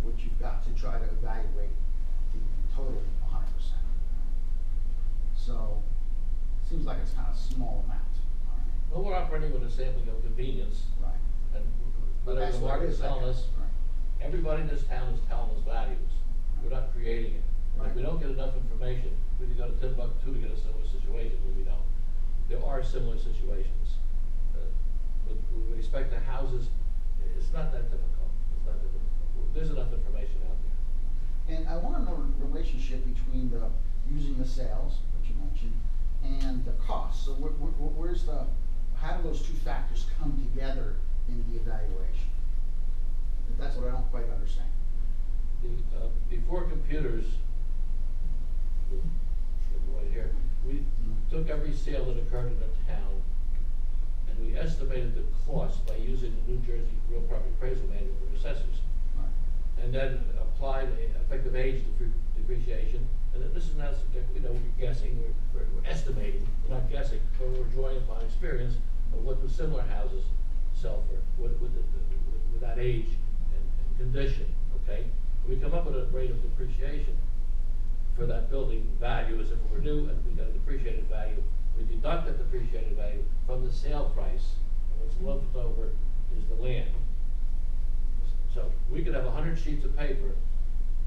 Which you've got to try to evaluate the total 100%. So, seems like it's kind of a small amount, all right? Well, we're operating with a sampling of convenience, Right. and But whatever that's the what it market's is, that telling kind- us, right. everybody in this town is telling us values. We're not creating it. Right. If we don't get enough information, we can go to Timbuktu to get a similar situation, but we don't. There are similar situations. with respect to houses, it's not that difficult. It's not that difficult. There's enough information out there. And I wanna know the relationship between the, using the sales, which you mentioned, and the cost. So where's the, how do those two factors come together in the evaluation? That's what I don't quite understand. Before computers, right here, we took every sale that occurred in the town, and we estimated the cost by using the New Jersey Real Property Appraisal Manual for assessors. Right. And then applied effective age depreciation, and then this is not subject, we're guessing, we're estimating, we're not guessing, but we're drawing upon experience of what the similar houses sell for, with that age and condition, okay? We come up with a rate of depreciation for that building value as if it were new, and we got a depreciated value. We deduct that depreciated value from the sale price, and what's left over is the land. So we could have 100 sheets of paper,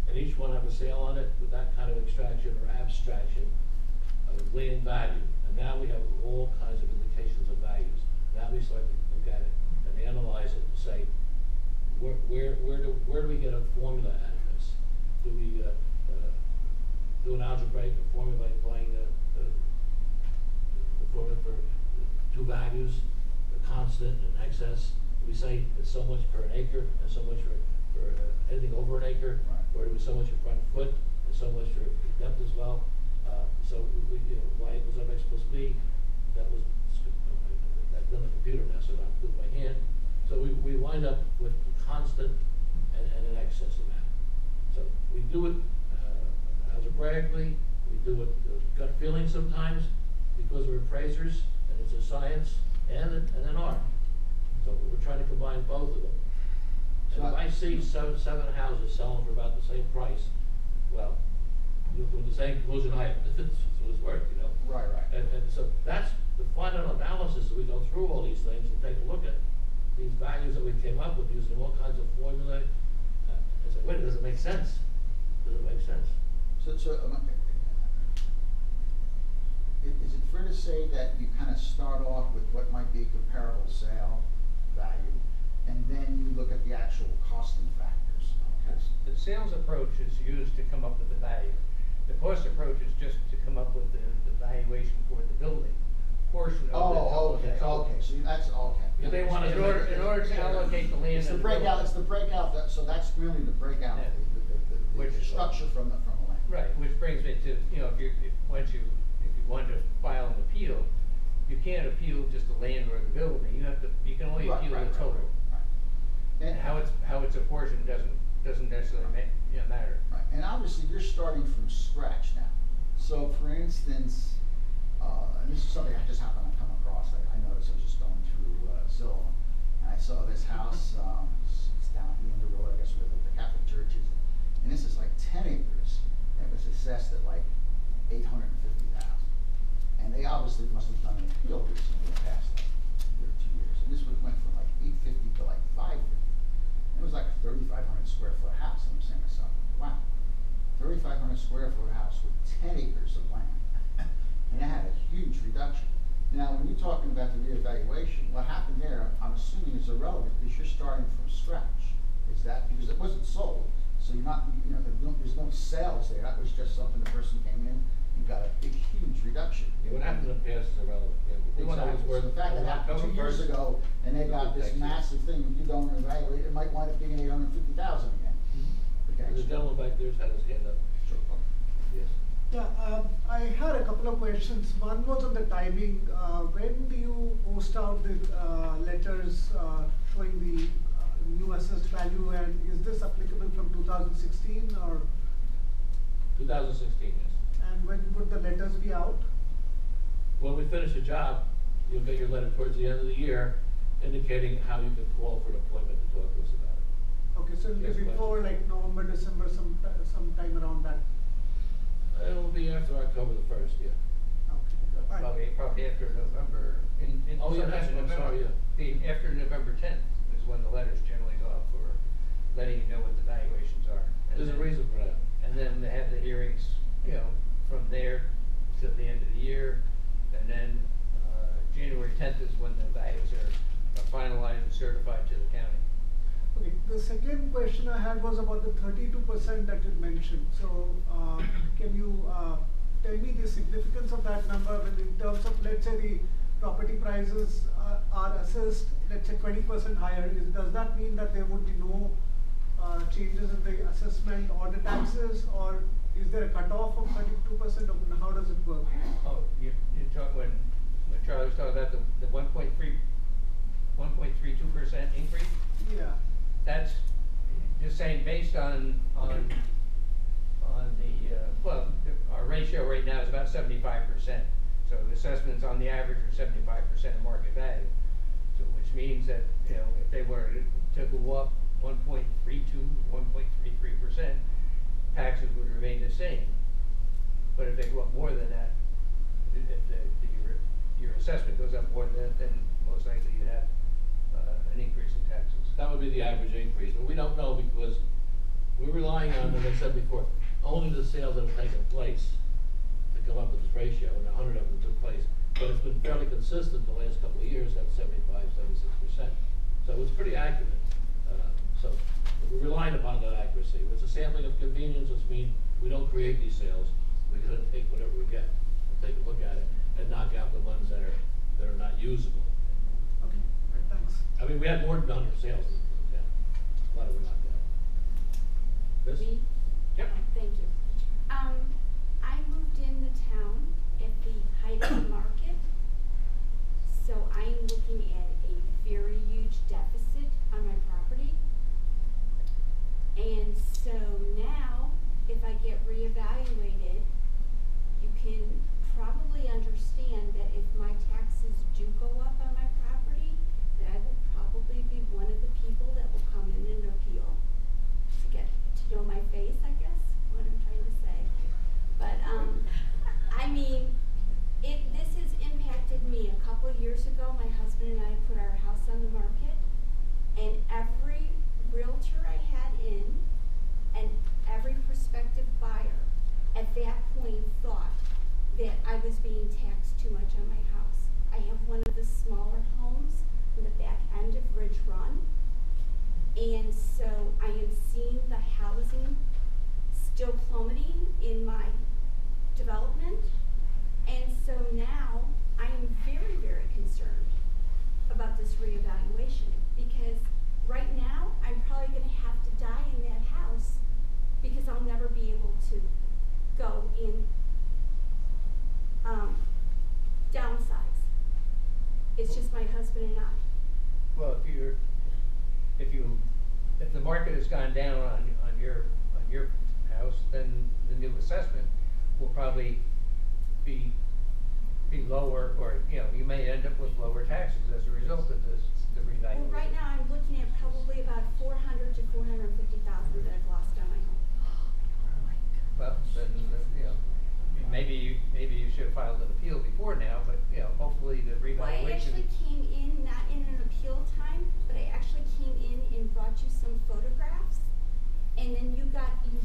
and each one have a sale on it with that kind of extraction or abstraction of land value. And now we have all kinds of indications of values. Now we start to look at it and analyze it and say, where do we get a formula out of this? Do we do an algebraic formula by applying the formula for two values, the constant and excess? Do we say it's so much per an acre and so much for anything over an acre? Right. Or do we so much for front foot and so much for depth as well? So y equals mx plus b, that was done on the computer now, so I'm with my hand. So we wind up with a constant and an excess amount. So we do it algebraically, we do it gut feeling sometimes, because we're appraisers, and it's a science and an art. So we're trying to combine both of them. And if I see seven houses selling for about the same price, well, you'll come to the same conclusion I have. It's worth, Right. And so that's the final analysis. We go through all these things and take a look at these values that we came up with using all kinds of formulae, and say, wait, does it make sense? Does it make sense? So is it fair to say that you kind of start off with what might be a comparable sale value, and then you look at the actual costing factors? Okay. The sales approach is used to come up with the value. The cost approach is just to come up with the valuation for the building portion of the total. So that's okay. If they want to In order to allocate the land. It's the and breakout. building. It's the breakout. So that's really the breakout. Yeah. The structure from the land. Right, which brings me to, if you wanted to file an appeal, you can't appeal just the land or the building. You can only appeal the total. Right. And how it's apportioned doesn't necessarily matter. Right. And obviously you're starting from scratch now. So for instance, and this is something I just happened to come across. I noticed I was just going through Zillow, and I saw this house. It's down at the end of the road, I guess, where the Catholic church is. And this is like 10 acres, and it was assessed at like $850,000. And they obviously must have done an appeal recently in the past like year or 2 years. And this went from like $850 to like $550. And it was like a 3,500 square foot house. And I'm saying to myself, wow, 3,500 square foot house with 10 acres of land. And it had a huge reduction. Now, when you're talking about the reevaluation, what happened there, I'm assuming is irrelevant because you're starting from scratch. Is that because it wasn't sold? So you're not, there's no sales there. That was just something the person came in and got a big, huge reduction. What happened in the past is irrelevant. Exactly. So the fact that happened 2 years ago, and they got this massive thing, if you don't evaluate, it might wind up being $850,000 again. Okay. The gentleman back there's had his hand up. Sure. Yes. Yeah, I had a couple of questions. One was on the timing. When do you post out the letters showing the new assessed value, and is this applicable from 2016 or? 2016, yes. And when would the letters be out? When we finish a job, you'll get your letter towards the end of the year indicating how you can call for an appointment to talk to us about it. Okay, so it'll Yes, be before like November, December, some time around that. It will be after October the 1st, yeah. Okay. All right. Probably after November. Oh, yeah, that's what I'm sorry, yeah. After November 10th is when the letters generally go out for letting you know what the valuations are. There's a reason for that. And then they have the hearings, from there to the end of the year. And then January 10th is when the values are second question I had was about the 32% that you mentioned. So can you tell me the significance of that number when in terms of, let's say, the property prices are assessed, let's say 20% higher, does that mean that there would be no changes in the assessment or the taxes, or is there a cutoff of 32%, or how does it work? Oh, you talk when Charlie was talking about the 1.32% increase? Yeah. That's just saying based on the, well, our ratio right now is about 75%. So the assessments on the average are 75% of market value. So which means that, you know, if they were to go up 1.32, 1.33%, taxes would remain the same. But if they go up more than that, if your assessment goes up more than that, then most likely you have an increase in taxes. That would be the average increase, but we don't know because we're relying on, as I said before, only the sales that have taken place to come up with this ratio, and 100 of them took place. But it's been fairly consistent the last couple of years at 75, 76%. So it's pretty accurate. So we're relying upon that accuracy. It's a sampling of convenience, which means we don't create these sales. We're going to take whatever we get and take a look at it and knock out the ones that are not usable. Okay, right, thanks. I mean, we had more than 100 sales in town. A lot of them knocked out. This? Me? Yep. Thank you. I moved in the town at the height of the market, so I am looking at a very huge deficit on my property. And so now, if I get reevaluated, you can probably understand that if my taxes do go up on my property, that I will probably be one of the people that will come in and appeal to get to know my face, I guess, what I'm trying to say. But, I mean, this has impacted me. A couple of years ago, my husband and I put our house on the market, and every realtor I had in and every prospective buyer at that point thought that I was being taxed too much on my house. I have one of the smaller homes in the back end of Ridge Run, and so I am seeing the housing still plummeting in my development, and so now I am very, very concerned about this reevaluation, because right now I'm probably going to have to die in that house because I'll never be able to go in downsize. It's just my husband and I. Well, if the market has gone down on your house, then the new assessment will probably be lower, or you may end up with lower taxes as a result of this, the revaluation. Well, right now I'm looking at probably about $400,000 to $450,000 that I've lost on my home. Well, then maybe you should have filed an appeal before now, but hopefully the revaluation. Well, I actually came in not in an appeal time, but I actually came in and brought you some photographs, and then you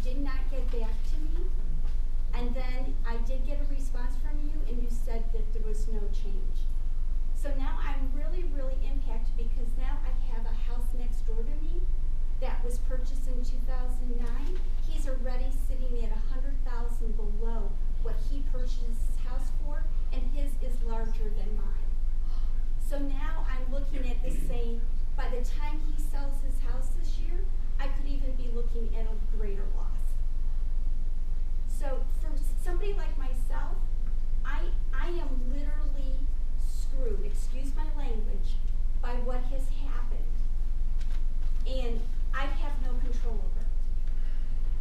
did not get back to me, and then I did get a response from you, and you said that there was no change. So now I'm really, really impacted because now I have a house next door to me that was purchased in 2009. He's already sitting at $100,000 below what he purchased his house for, and his is larger than mine. So now I'm looking at this saying, by the time he sells his house this year, I could even be looking at a greater loss. So for somebody like myself, I am literally screwed, excuse my language, by what has happened. And I have no control over it.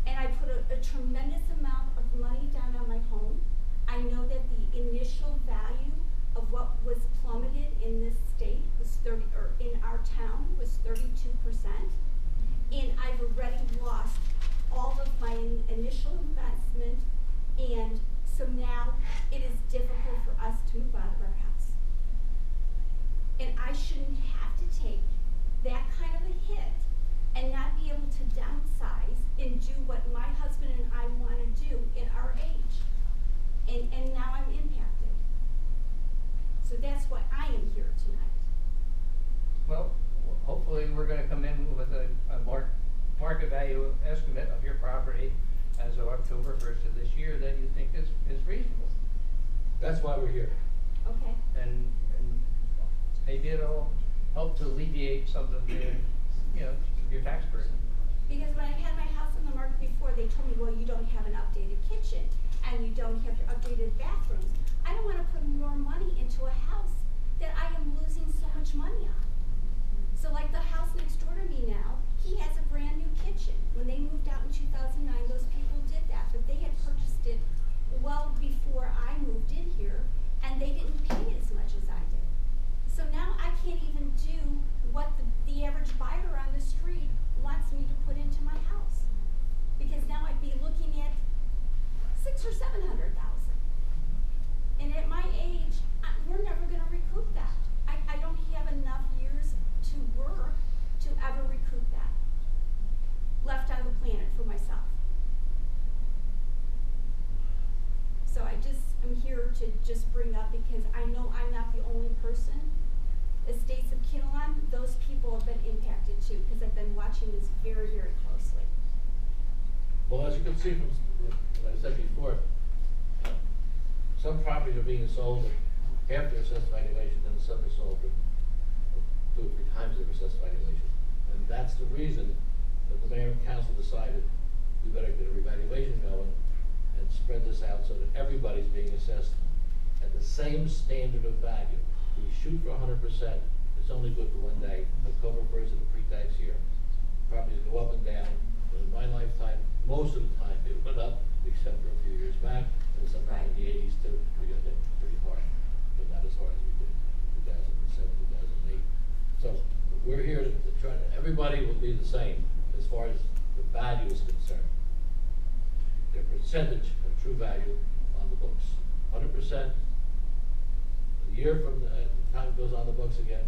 And I put a tremendous amount of money down on my home. I know that the initial value of what was plummeted in this state was in our town was 32%. And I've already lost all of my initial investment, and so now it is difficult for us to move out of our house. And I shouldn't have to take that kind of a hit and not be able to downsize and do what my husband and I want to do at our age. And now I'm impacted. So that's why I am here tonight. Well, hopefully we're going to come in with a October first of this year that you think is reasonable. That's why we're here. Okay. And maybe it'll help to alleviate some of the, your tax burden. Because when I had my house on the market before, they told me, well, you don't have an updated kitchen, and you don't have your updated bathrooms. I don't wanna put more money into a house that I am losing so much money on. So like the house next door to me now, he has a brand new kitchen. When they moved out in 2009, those people did that, but they had purchased it well before I moved in here, and they didn't pay as much as I did. So now I can't even do what the average buyer on the street wants me to put into my house. Because now I'd be looking at $600,000 or $700,000. And at my age, we're never gonna recoup that. I don't have enough years to work to ever recoup that. Left on the planet for myself. So I am here to just bring up, because I know I'm not the only person. Estates of Kinnelon, those people have been impacted too, because I've been watching this very, very closely. Well, as you can see from what I said before, some properties are being sold at half their assessed valuation, and some are sold for 2 or 3 times their assessed valuation. And that's the reason that the mayor and council decided we better get a revaluation going and spread this out so that everybody's being assessed at the same standard of value. We shoot for 100%, it's only good for one day. October 1st of the pre-tax year. Properties go up and down. In my lifetime, most of the time, it went up, except for a few years back, and sometime in the 80s too. We got hit pretty hard, but not as hard as we did in 2007, 2008. So we're here to try to, everybody will be the same as far as the value is concerned. Their percentage of true value on the books. 100%. A year from the time it goes on the books again,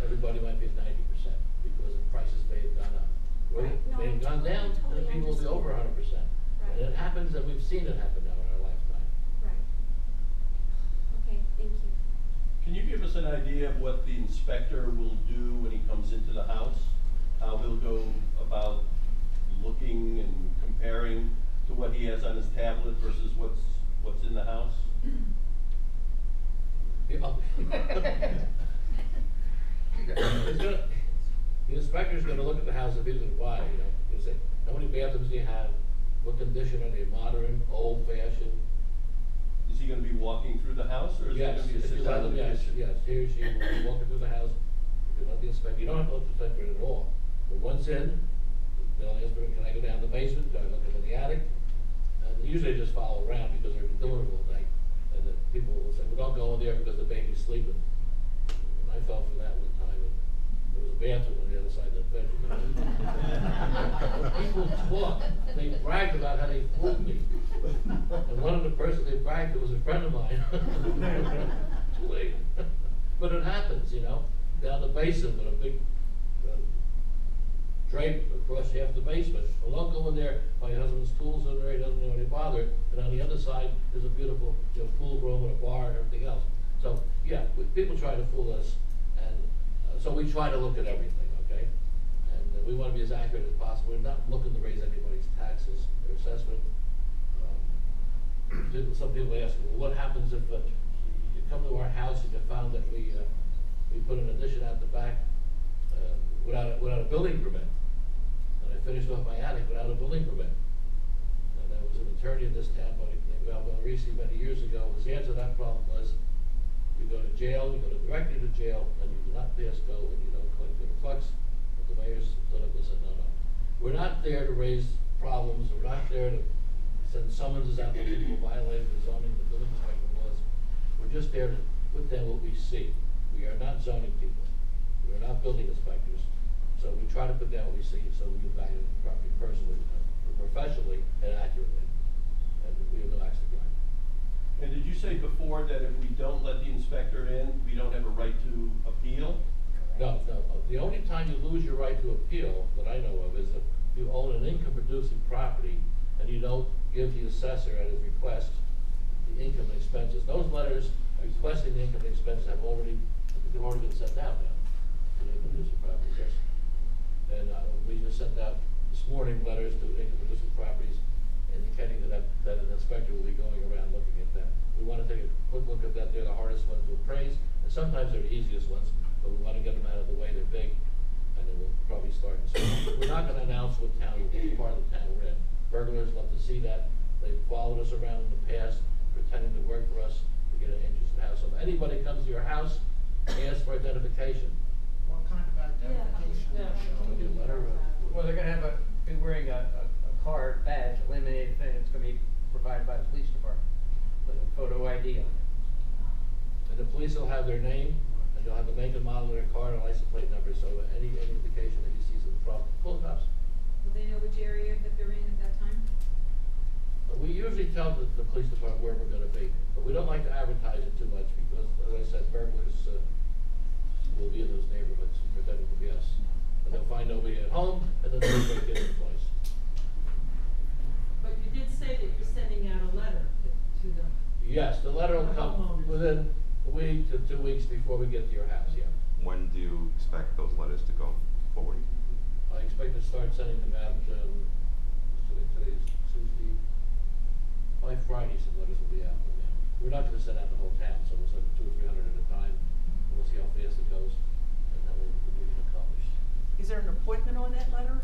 everybody might be at 90% because the prices may have gone up. Or Right. No, may have gone totally- down, totally and people will be over 100%. Right. And it happens, and we've seen it happen now in our lifetime. Right. Okay, thank you. Can you give us an idea of what the inspector will do when he comes into the house? How he'll go about looking and comparing to what he has on his tablet versus what's in the house? The inspector's gonna look at the house if he's gonna buy it, He'll say, how many bathrooms do you have? What condition are they, modern, old fashioned? Is he gonna be walking through the house, or is it Yes, gonna be a if you sit let down them, in the yes, kitchen? yes, he or she will be walking through the house. You let the inspector, you don't have to let the inspector in at all. But once in, they'll ask me, can I go down the basement, can I look in the attic? And usually they just follow around because they're doing it all day. And then people will say, well, don't go in there because the baby's sleeping. And I fell for that one time, and there was a bathroom on the other side of the bedroom. People talk, they bragged about how they fooled me. And one of the persons they bragged to was a friend of mine. Too late. But it happens, down the basement with a big drape across half the basement. Well, don't go in there, my husband's tools are there, he doesn't know any bother. And on the other side, there's a beautiful pool room and a bar and everything else. So, yeah, people try to fool us, and so we try to look at everything, okay? And we want to be as accurate as possible. We're not looking to raise anybody's taxes or assessment. Some people ask, well, what happens if you come to our house and you found that we put an addition out the back without a building permit? And I finished off my attic without a building permit. And there was an attorney in this town, named Adam Barish, many years ago. His answer to that problem was, you go to jail, you go directly to jail, and you do not pass go, and you don't collect your flux. But the mayor stood up and said, no. We're not there to raise problems. We're not there to send summonses out to people who violated the zoning, the building inspector laws. We're just there to put down what we see. We are not zoning people. We are not building inspectors. So we try to put down what we see, so we evaluate the property personally, professionally, and accurately. And we have no axe to grind. And did you say before that if we don't let the inspector in, we don't have a right to appeal? No. The only time you lose your right to appeal that I know of is if you own an income-producing property and you don't give the assessor at his request the income and expenses. Those letters requesting the income and expenses have already been sent out now to the income-producing properties. Yes. And we just sent out this morning letters to income-producing properties indicating that an inspector will be going around looking at them. We wanna take a quick look at that, they're the hardest ones to appraise, and sometimes they're the easiest ones, but we wanna get them out of the way, they're big, and then we'll probably start. We're not gonna announce what town, what part of the town we're in. Burglars love to see that, they've followed us around in the past, pretending to work for us to get an interest in the house. So if anybody comes to your house, ask for identification. What kind of identification? Yeah. I'll get a letter, Well, they're gonna be wearing a card badge, eliminated thing, it's gonna be provided by the police department with a photo ID on it. and the police will have their name, and they'll have the make and model of their car and license plate number, so any indication that he sees a problem, pull it up. Will they know which area that they're in at that time? But we usually tell the police department where we're gonna be, but we don't like to advertise it too much, because, as I said, burglars, will be in those neighborhoods, pretending to be us. And they'll find nobody at home, and then they'll break into the place. But you did say that you're sending out a letter to them. Yes, the letter will The come homeowners. within a week to 2 weeks before we get to your house, yeah. When do you expect those letters to go forward? I expect to start sending them out, today's Tuesday, by Friday, some letters will be out from them. We're not gonna send out the whole town, so we'll send 200 or 300 at a time, and we'll see how fast it goes, and then we'll be accomplished. Is there an appointment on that letter?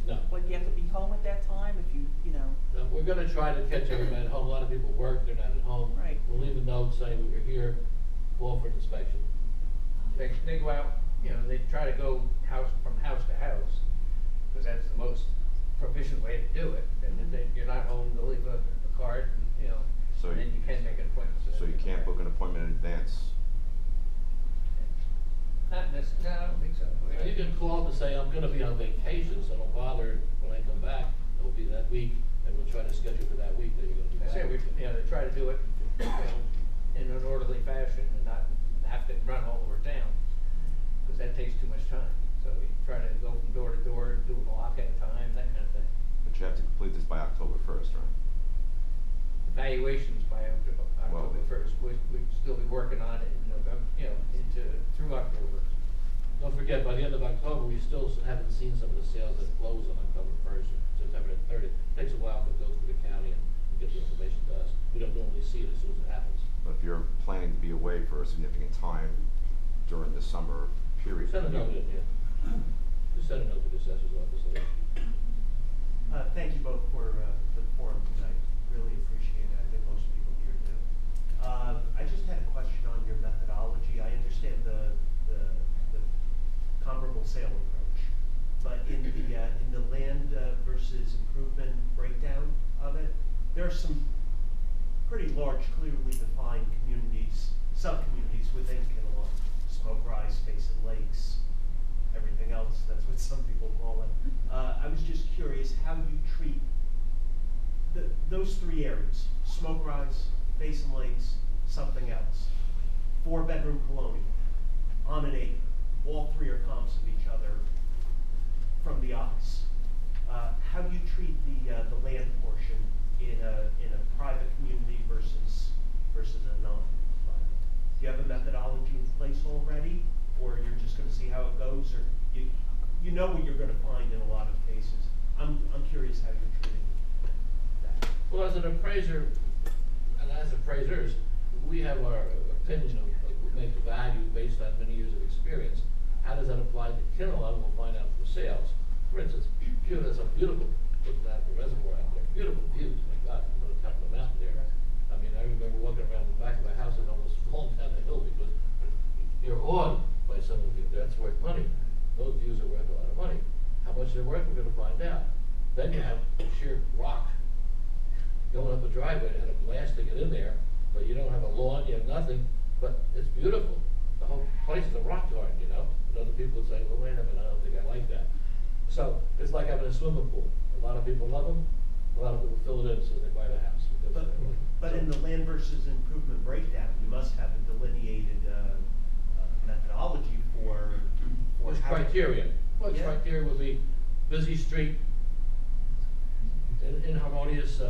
No. Like you have to be home at that time if you know? No, we're gonna try to catch everybody at home. A lot of people work, they're not at home. Right. We'll leave a note saying we were here, call for an inspection. They go out, they try to go from house to house, because that's the most proficient way to do it. And then you're not home, they'll leave a card, So and then you can make an appointment. So you can't book an appointment in advance? Not necessarily, no, I don't think so. You can call to say, I'm gonna be on vacation, so don't bother when I come back. It'll be that week, and we'll try to schedule for that week that you're gonna be I back. say, they try to do it, in an orderly fashion and not have to run all over town, because that takes too much time. So we try to go from door to door, do a block at a time, that kind of thing. But you have to complete this by October 1st, right? Evaluations by October 1st. We'd still be working on it in November, through October. Don't forget, by the end of October, we still haven't seen some of the sales that close on October 1st or September 30th. It takes a while for it to go through the county and get the information to us. We don't normally see it as soon as it happens. But if you're planning to be away for a significant time during the summer period. Send a note in, yeah. Just send a note to the assessor's office. Thank you both for the forum tonight. Really appreciate it. I think most people here do. I just had a question on your methodology. I understand the comparable sale approach, but in the land versus improvement breakdown of it, there are some pretty large, clearly defined communities, sub-communities within Kinnelon. Smoke Rise, Basin Lakes, everything else, that's what some people call it. I was just curious how you treat those three areas, Smoke Rise, Basin Lakes, something else. 4-bedroom colonial, on an acre. All three are comps of each other from the eyes. How do you treat the land portion in a private community versus a non-private? Do you have a methodology in place already, or you're just going to see how it goes, or you know what you're going to find in a lot of cases? I'm curious how you're treating that. Well, as an appraiser, and as appraisers, we have our opinion of what makes value based on many years of experience. How does that apply to Kinnelon? We'll find out from sales. For instance, there's a beautiful, looking at the reservoir out there, beautiful views, my God, from the top of the mountain there. I mean, I remember walking around the back of my house and almost falling down the hill because you're awed by some of it. That's worth money. Those views are worth a lot of money. How much they're worth, we're gonna find out. Then you have sheer rock going up a driveway and a blast to get in there, but you don't have a lawn, you have nothing, but it's beautiful. The whole place is a rock garden, And other people would say, well, wait a minute, I don't think I like that. So it's like having a swimming pool. A lot of people love them, a lot of people fill it in so they buy the house. But in the land versus improvement breakdown, you must have a delineated methodology for What's how criteria? Well, Yeah. criteria would be busy street, inharmonious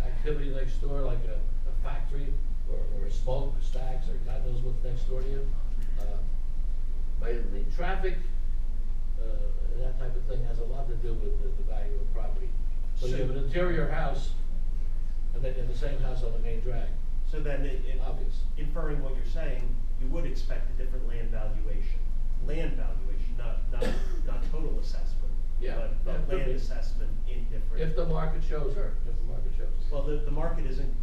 activity next door, like a factory or smoke stacks, or God knows what's next door to you. Basically, traffic, that type of thing has a lot to do with the value of property. So you have an interior house, and then you have the same house on the main drag. So then Obvious. inferring what you're saying, you would expect a different land valuation, not total assessment, Yeah, but yeah, could land be. assessment in different. If the market shows, Sure. if the market shows. Well, the market isn't,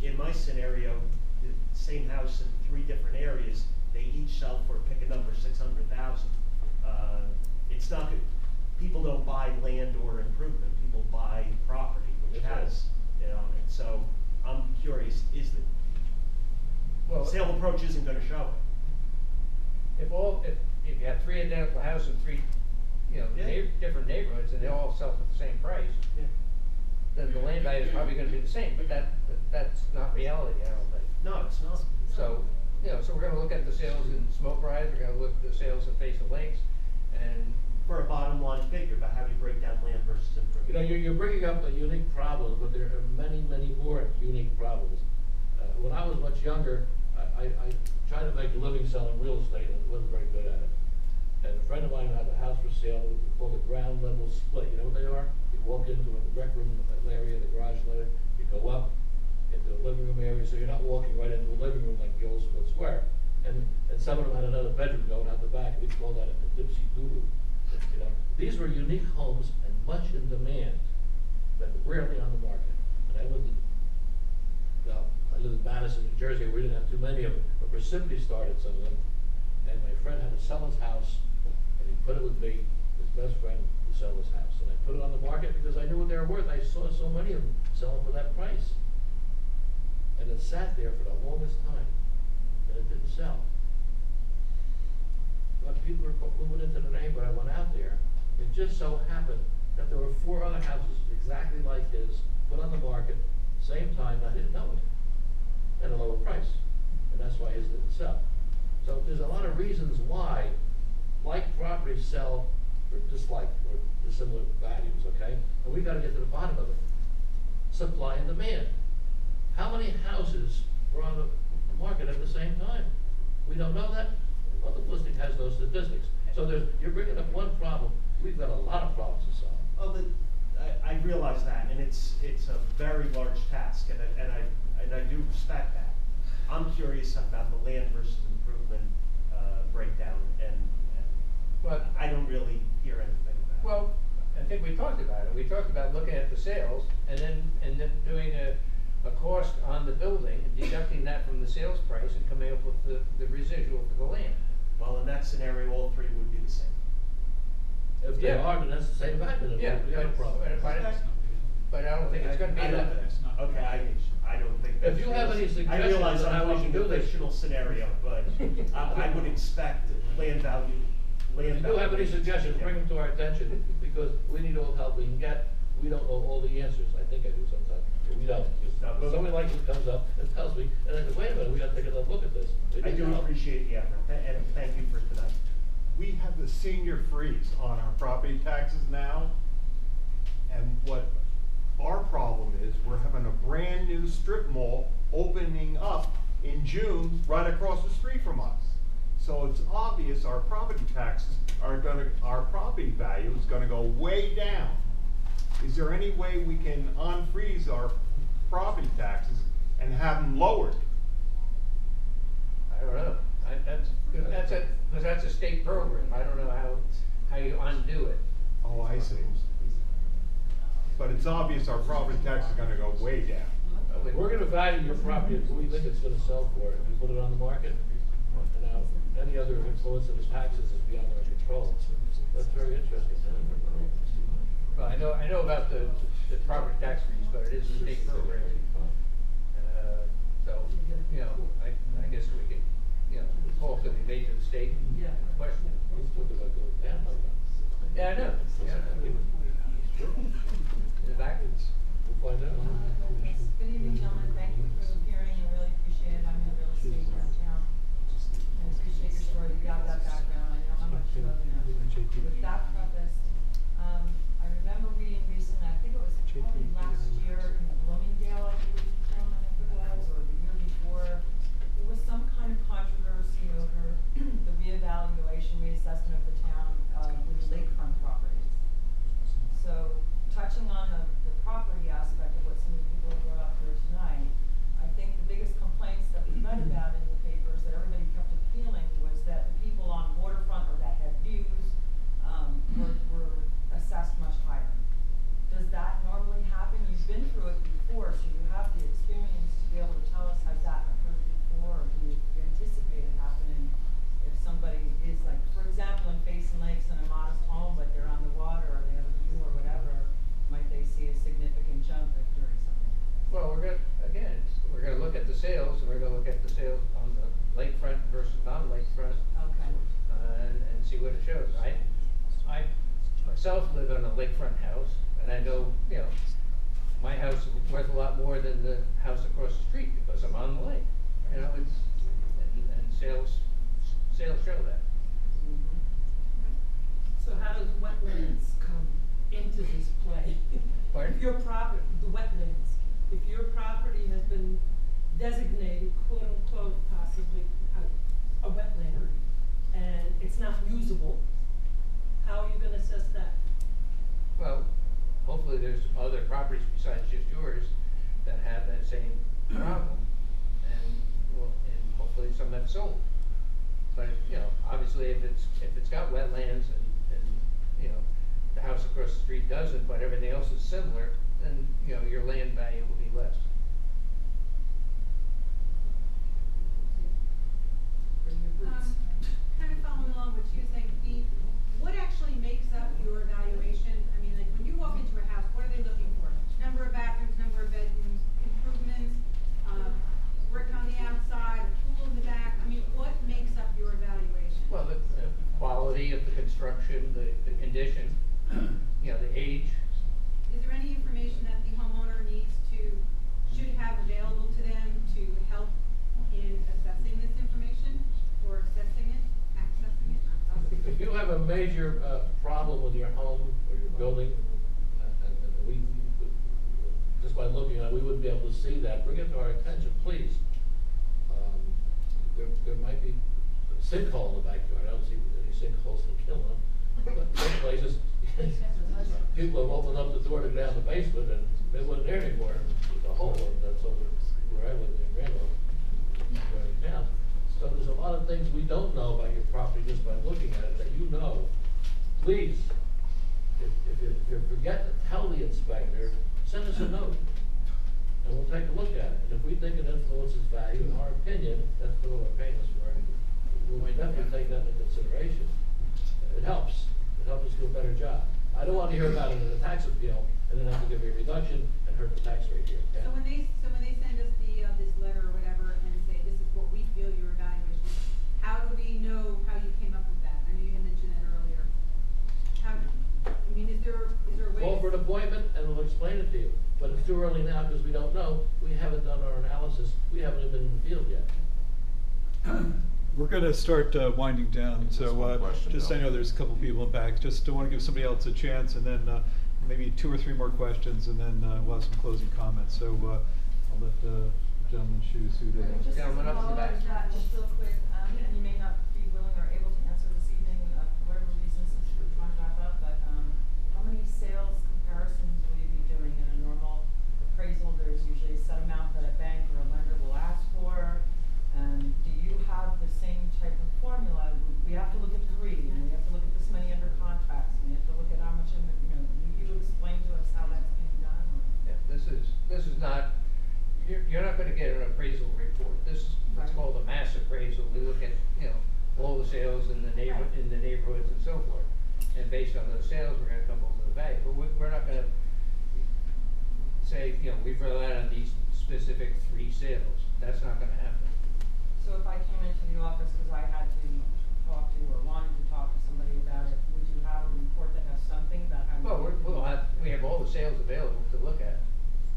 in my scenario, the same house in 3 different areas, they each sell for, pick a number, 600,000. It's not good, people don't buy land or improvement, people buy property, which That's right. has it on it. So I'm curious, is the Well, sale approach isn't gonna show it? if you have 3 identical houses in 3, Yeah. different neighborhoods, and they all sell for the same price, Yeah. then the land value is probably gonna be the same, but that's not reality, I don't think. No, it's not. So, so we're gonna look at the sales in Smoke Rise, we're gonna look at the sales at Face of Lakes, and For a bottom line figure, but how do you break down land versus improvement? You know, you're bringing up a unique problem, but there are many, many more unique problems. When I was much younger, I tried to make a living selling real estate and wasn't very good at it. And a friend of mine had a house for sale, it was called a ground level split. You know what they are? You walk into a rec room area, the garage area, you go up into the living room area, so you're not walking right into a living room like the old split square. And some of them had another bedroom going out the back, we call that a dipsy doodoo. You know, these were unique homes and much in demand, but rarely on the market. And I lived in Madison, New Jersey, where we didn't have too many of them, but Parsippany started some of them. And my friend had to sell his house, and he put it with me, his best friend, to sell his house. And I put it on the market because I knew what they were worth. I saw so many of them selling for that price. And it sat there for the longest time, and it didn't sell. But people were moving into the neighborhood. I went out there. It just so happened that there were 4 other houses exactly like his, put on the market, same time, and I didn't know it, at a lower price. And that's why his didn't sell. So there's a lot of reasons why like properties sell for dislike or dissimilar values, okay? And we gotta get to the bottom of it. Supply and demand. How many houses were on the market at the same time? We don't know that. Well, the listing has those statistics. So you're bringing up one problem. We've got a lot of problems to solve. Oh, I realize that, and it's a very large task, and I do respect that. I'm curious about the land versus improvement breakdown, and But I don't really hear anything about it. well, I think we talked about it. We talked about looking at the sales and then doing a cost on the building, and deducting that from the sales price and coming up with the residual for the land. Well, in that scenario, all 3 would be the same. If they are, then that's the same value, then we got a problem. But I don't think it's gonna be I don't- that. Okay, I don't think. If that's you have any realistic. suggestions I realize on how I'm we talking should do a this. fictional scenario, but I would expect land value. If you do have any suggestions, bring them to our attention, because we need all the help we can get. We don't know all the answers. I think I do sometimes, but we don't. No, but- Somebody like you comes up and tells me, and I say, wait a minute, we gotta take another look at this. We I need do help. appreciate the effort, and thank you for tonight. We have the senior freeze on our property taxes now. And what our problem is, we're having a brand new strip mall opening up in June right across the street from us. So it's obvious our property taxes our property value is gonna go way down. Is there any way we can unfreeze our property taxes and have them lowered? I don't know. That's a state program. I don't know how you undo it. Oh, I see. But it's obvious our property tax is gonna go way down. We're gonna value your property at what we think it's gonna sell for, if you put it on the market. And now, any other influence of the taxes is beyond our control. That's very interesting. Well, I know about the property tax freeze, but it is a state program. So, I guess we could, call to the debate to the state and question it. Yeah, I know. Yeah. In the back. We'll find out. Good evening, gentlemen. Thank you for the hearing. I really appreciate it. I'm in real estate downtown. I appreciate your story. You got that background. I know how much you love it. With that preface, I remember reading recently, I think it was probably last year in Bloomingdale, I believe, gentlemen, if it was, or the year before, there was some kind of controversy over the reevaluation the sales, and we're gonna look at the sales on the lakefront versus non-lakefront. Okay. And see what it shows. I myself live in a lakefront house, and I know, you know, my house is worth a lot more than the house across the street because I'm on the lake. You know, it's, and sales show that. Mm-hmm. So how does wetlands come into this play? Pardon? If your property, the wetlands, if your property has been designated, quote unquote, possibly a wetland, and it's not usable, how are you gonna assess that? Well, hopefully there's other properties besides just yours that have that same problem, and hopefully some have sold. But, you know, obviously if it's got wetlands and, you know, the house across the street doesn't, but everything else is similar, then, you know, your land value will be less. Kind of following along what she was saying, what actually makes up your evaluation? I mean, like, when you walk into a house, what are they looking for? Number of bathrooms, number of bedrooms, improvements, brick on the outside, a pool in the back. I mean, what makes up your evaluation? Well, the quality of the construction, the condition, you know, the age. Is there any information that the homeowner should have available to them to help in assessing this information, or accessing it? If you have a major problem with your home or your building, and we, just by looking at it, we wouldn't be able to see that, bring it to our attention, please. There might be a sinkhole in the backyard. I don't see any sinkholes in Kinnelon, but some places, people have opened up the door to get down the basement and they wasn't there anymore. There's a hole, and that's over where I live in Randolph, right down. So there's a lot of things we don't know about your property just by looking at it that you know. Please, if you forget to tell the inspector, send us a note, and we'll take a look at it. And if we think it influences value, in our opinion, that's what we're paying us for, we might definitely take that into consideration. It helps. It helps us do a better job. I don't want to hear about it in a tax appeal, and then have to give you a reduction and hurt the tax rate here. So when they send us this letter or whatever and say this is what we feel your evaluation is, how do we know how you came up with that? I know you had mentioned that earlier. Is there a way? Call for an appointment and we'll explain it to you. But it's too early now because we don't know. We haven't done our analysis. We haven't even been in the field yet. We're going to start winding down, so just I know there's a couple people in back. Just want to give somebody else a chance, and then maybe 2 or 3 more questions, and then we'll have some closing comments. So I'll let the gentleman choose who to. Just Gentleman up in the back. Just real quick, and you may not be willing or able to answer this evening, for whatever reasons, since we're trying to wrap up, but how many sales comparisons will you be doing in a normal appraisal? There's usually a set amount that a bank or a lender will ask for. Do you have the same type of formula? We have to look at 3, and we have to look at this many under contracts, and we have to look at how much, will you explain to us how that's being done? Or? Yeah, this is not, you're not going to get an appraisal report. This is what's called a mass appraisal. We look at, all the sales in the neighborhoods and so forth. And based on those sales, we're going to come up with a value. But we're not going to say, we've relied on these specific 3 sales. That's not going to happen. So if I came into the office because I had to talk to or wanted to talk to somebody about it, would you have a report that has something about how? Well, we have all the sales available to look at.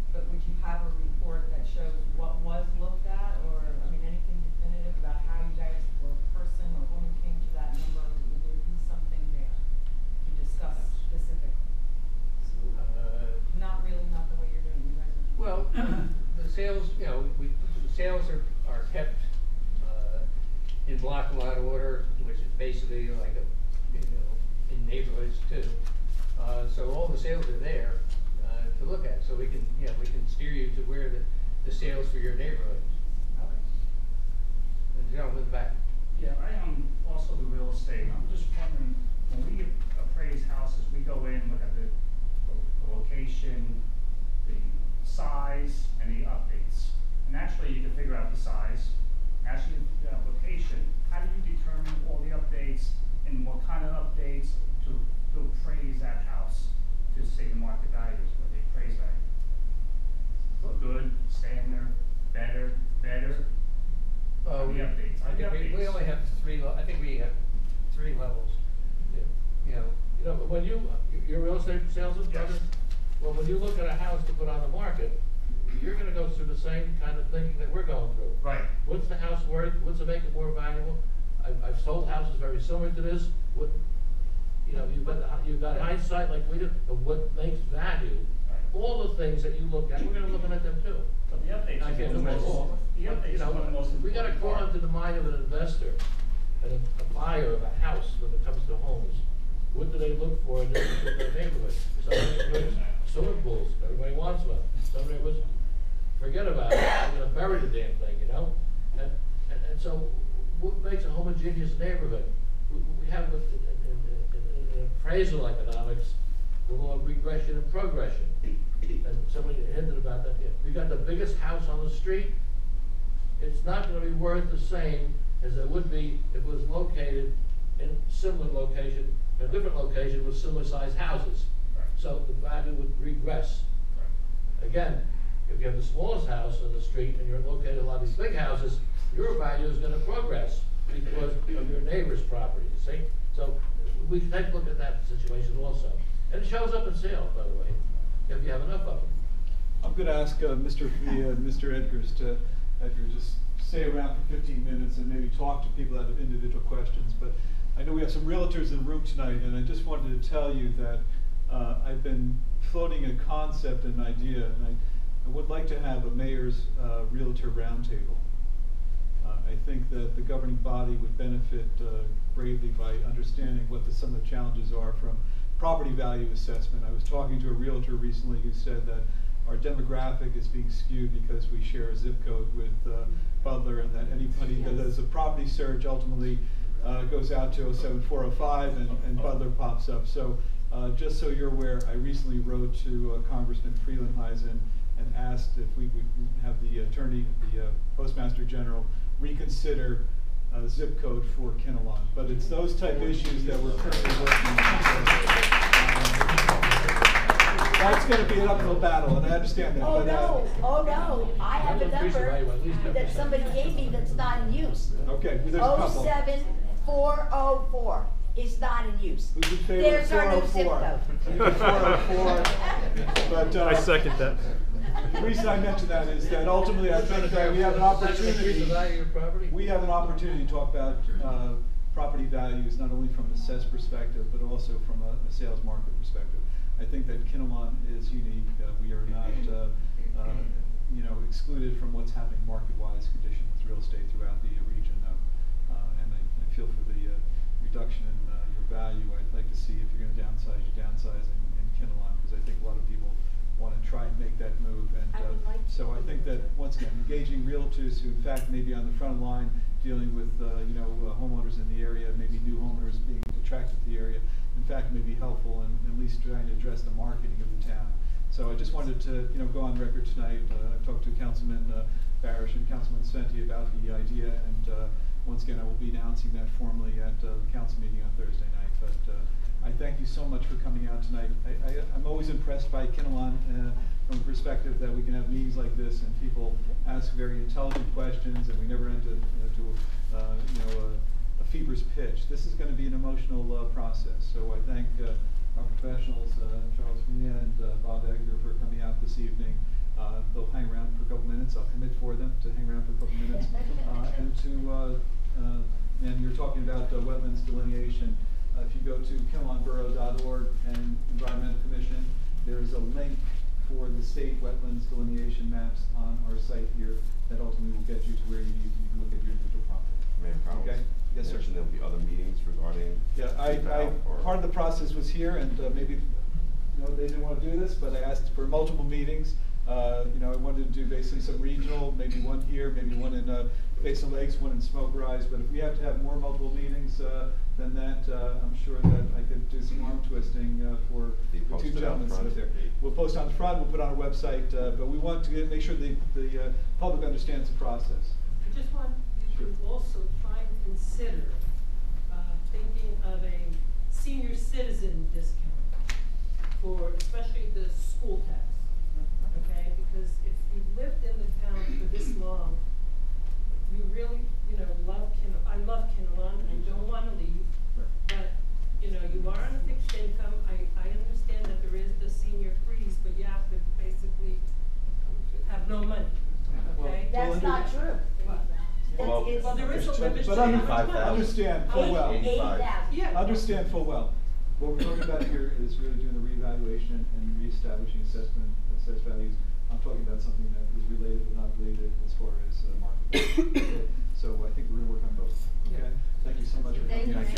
But would you have a report that shows what was looked at, or anything definitive about how you guys, or person or woman came to that number? Would there be something there to discuss specifically? Not the way you're doing. You guys are. Well, the sales, the sales are kept in block and lot order, which is basically like in neighborhoods too. So all the sales are there to look at. So we can steer you to where the sales for your neighborhood. Okay. The gentleman in the back. Yeah, I am also the real estate. I'm just wondering, when we appraise houses, we go in and look at the location, the size, and the updates. And naturally, you can figure out the size. Actually, the location. How do you determine all the updates and what kind of updates to appraise that house to say the market values, what the appraised value? Look good, stay in there, better, when your real estate salesman, brother? Well, when you look at a house to put on the market, you're gonna go through the same kind of thinking that we're going through. Right. What's the house worth? What's it make it more valuable? I've sold houses very similar to this. What, you know, you've got hindsight like we do of what makes value. All the things that you look at, we're gonna look at them too. But the updates I are can't one of the do it all. most, the But, updates you are one of the most important. We gotta crawl into the mind of an investor and a buyer of a house when it comes to homes. What do they look for in their particular neighborhood? Some neighborhoods, swimming pools, everybody wants one. Some neighborhoods, forget about it, they're gonna bury the damn thing, you know? And so, what makes a homogeneous neighborhood? We have in appraisal economics, we're going regression and progression. And somebody hinted about that. You got the biggest house on the street, it's not gonna be worth the same as it would be if it was located in similar location, in a different location with similar sized houses. Right. So the value would regress. Right. Again, if you have the smallest house on the street and you're located in a lot of these big houses, your value is gonna progress because of your neighbor's property, you see? So we can take a look at that situation also. And it shows up in sales, by the way, if you have enough of them. I'm gonna ask Mr. Edgars to just stay around for 15 minutes and maybe talk to people that have individual questions. But I know we have some realtors in the room tonight, and I just wanted to tell you that I've been floating a concept and an idea, and I would like to have a mayor's realtor roundtable. I think that the governing body would benefit greatly by understanding what some of the challenges are from property value assessment. I was talking to a realtor recently who said that our demographic is being skewed because we share a zip code with Butler, and that anybody that does a property search ultimately goes out to 07405 and Butler pops up. So just so you're aware, I recently wrote to Congressman Freelandheisen and asked if we would have the attorney, the Postmaster General, reconsider zip code for Kinnelon. But it's those type issues that we're currently working on. That's going to be an uphill battle, and I understand that. Oh, but, no, I have a number that somebody gave me that's not in use. Okay, there's a couple. 07404 is not in use. Who's in favor There's of our new zip 404? code. But, I second that. The reason I mention that is that ultimately I think that we have an opportunity. The value of property? We have an opportunity to talk about property values not only from an assessed perspective, but also from a sales market perspective. I think that Kinnelon is unique. We are not, excluded from what's happening market-wise conditions with real estate throughout the region. And I feel for the reduction in your value. I'd like to see if you're going to downsize, you downsize in Kinnelon, because I think a lot of people want to try and make that move. And so I think that, once again, engaging realtors who in fact may be on the front line dealing with homeowners in the area, maybe new homeowners being attracted to the area, in fact may be helpful in at least trying to address the marketing of the town. So I just wanted to go on record tonight. I've talked to Councilman Barish and Councilman Sventy about the idea, and once again I will be announcing that formally at the council meeting on Thursday night. But I thank you so much for coming out tonight. I'm always impressed by Kinnelon from the perspective that we can have meetings like this and people ask very intelligent questions, and we never enter a fever's pitch. This is going to be an emotional process. So I thank our professionals, Charles Mia and Bob Edgar, for coming out this evening. They'll hang around for a couple minutes. I'll commit for them to hang around for a couple minutes. And you're talking about wetlands delineation. If you go to kinnelonborough.org and Environmental Commission, there's a link for the state wetlands delineation maps on our site here that ultimately will get you to where you need to look at your individual property. Okay? Yes, sir. There'll be other meetings regarding. Yeah, part of the process was here, and maybe they didn't want to do this, but I asked for multiple meetings. I wanted to do basically some regional, maybe one here, maybe one in Basin Lakes, one in Smoke Rise. But if we have to have more multiple meetings than that, I'm sure that I could do some arm twisting for the two gentlemen sitting there. We'll post on the front, we'll put on our website, but we want to make sure the public understands the process. I just want you to also try and consider thinking of a senior citizen discount for especially the school tax. Okay, because if you've lived in the town for this long, you really, love Kinnelon. I love Kinnelon. I don't want to leave, but you are on a fixed income. That's not true. Well, It's, Well, there is a But- limit but to under- how much money. understand full well. 80,000. Yeah. Understand full well. What we're talking about here is really doing the reevaluation and reestablishing assessed values. I'm talking about something that is related but not related as far as market value. Okay? So I think we're gonna work on both, okay? Thank you so much for coming. Thank you.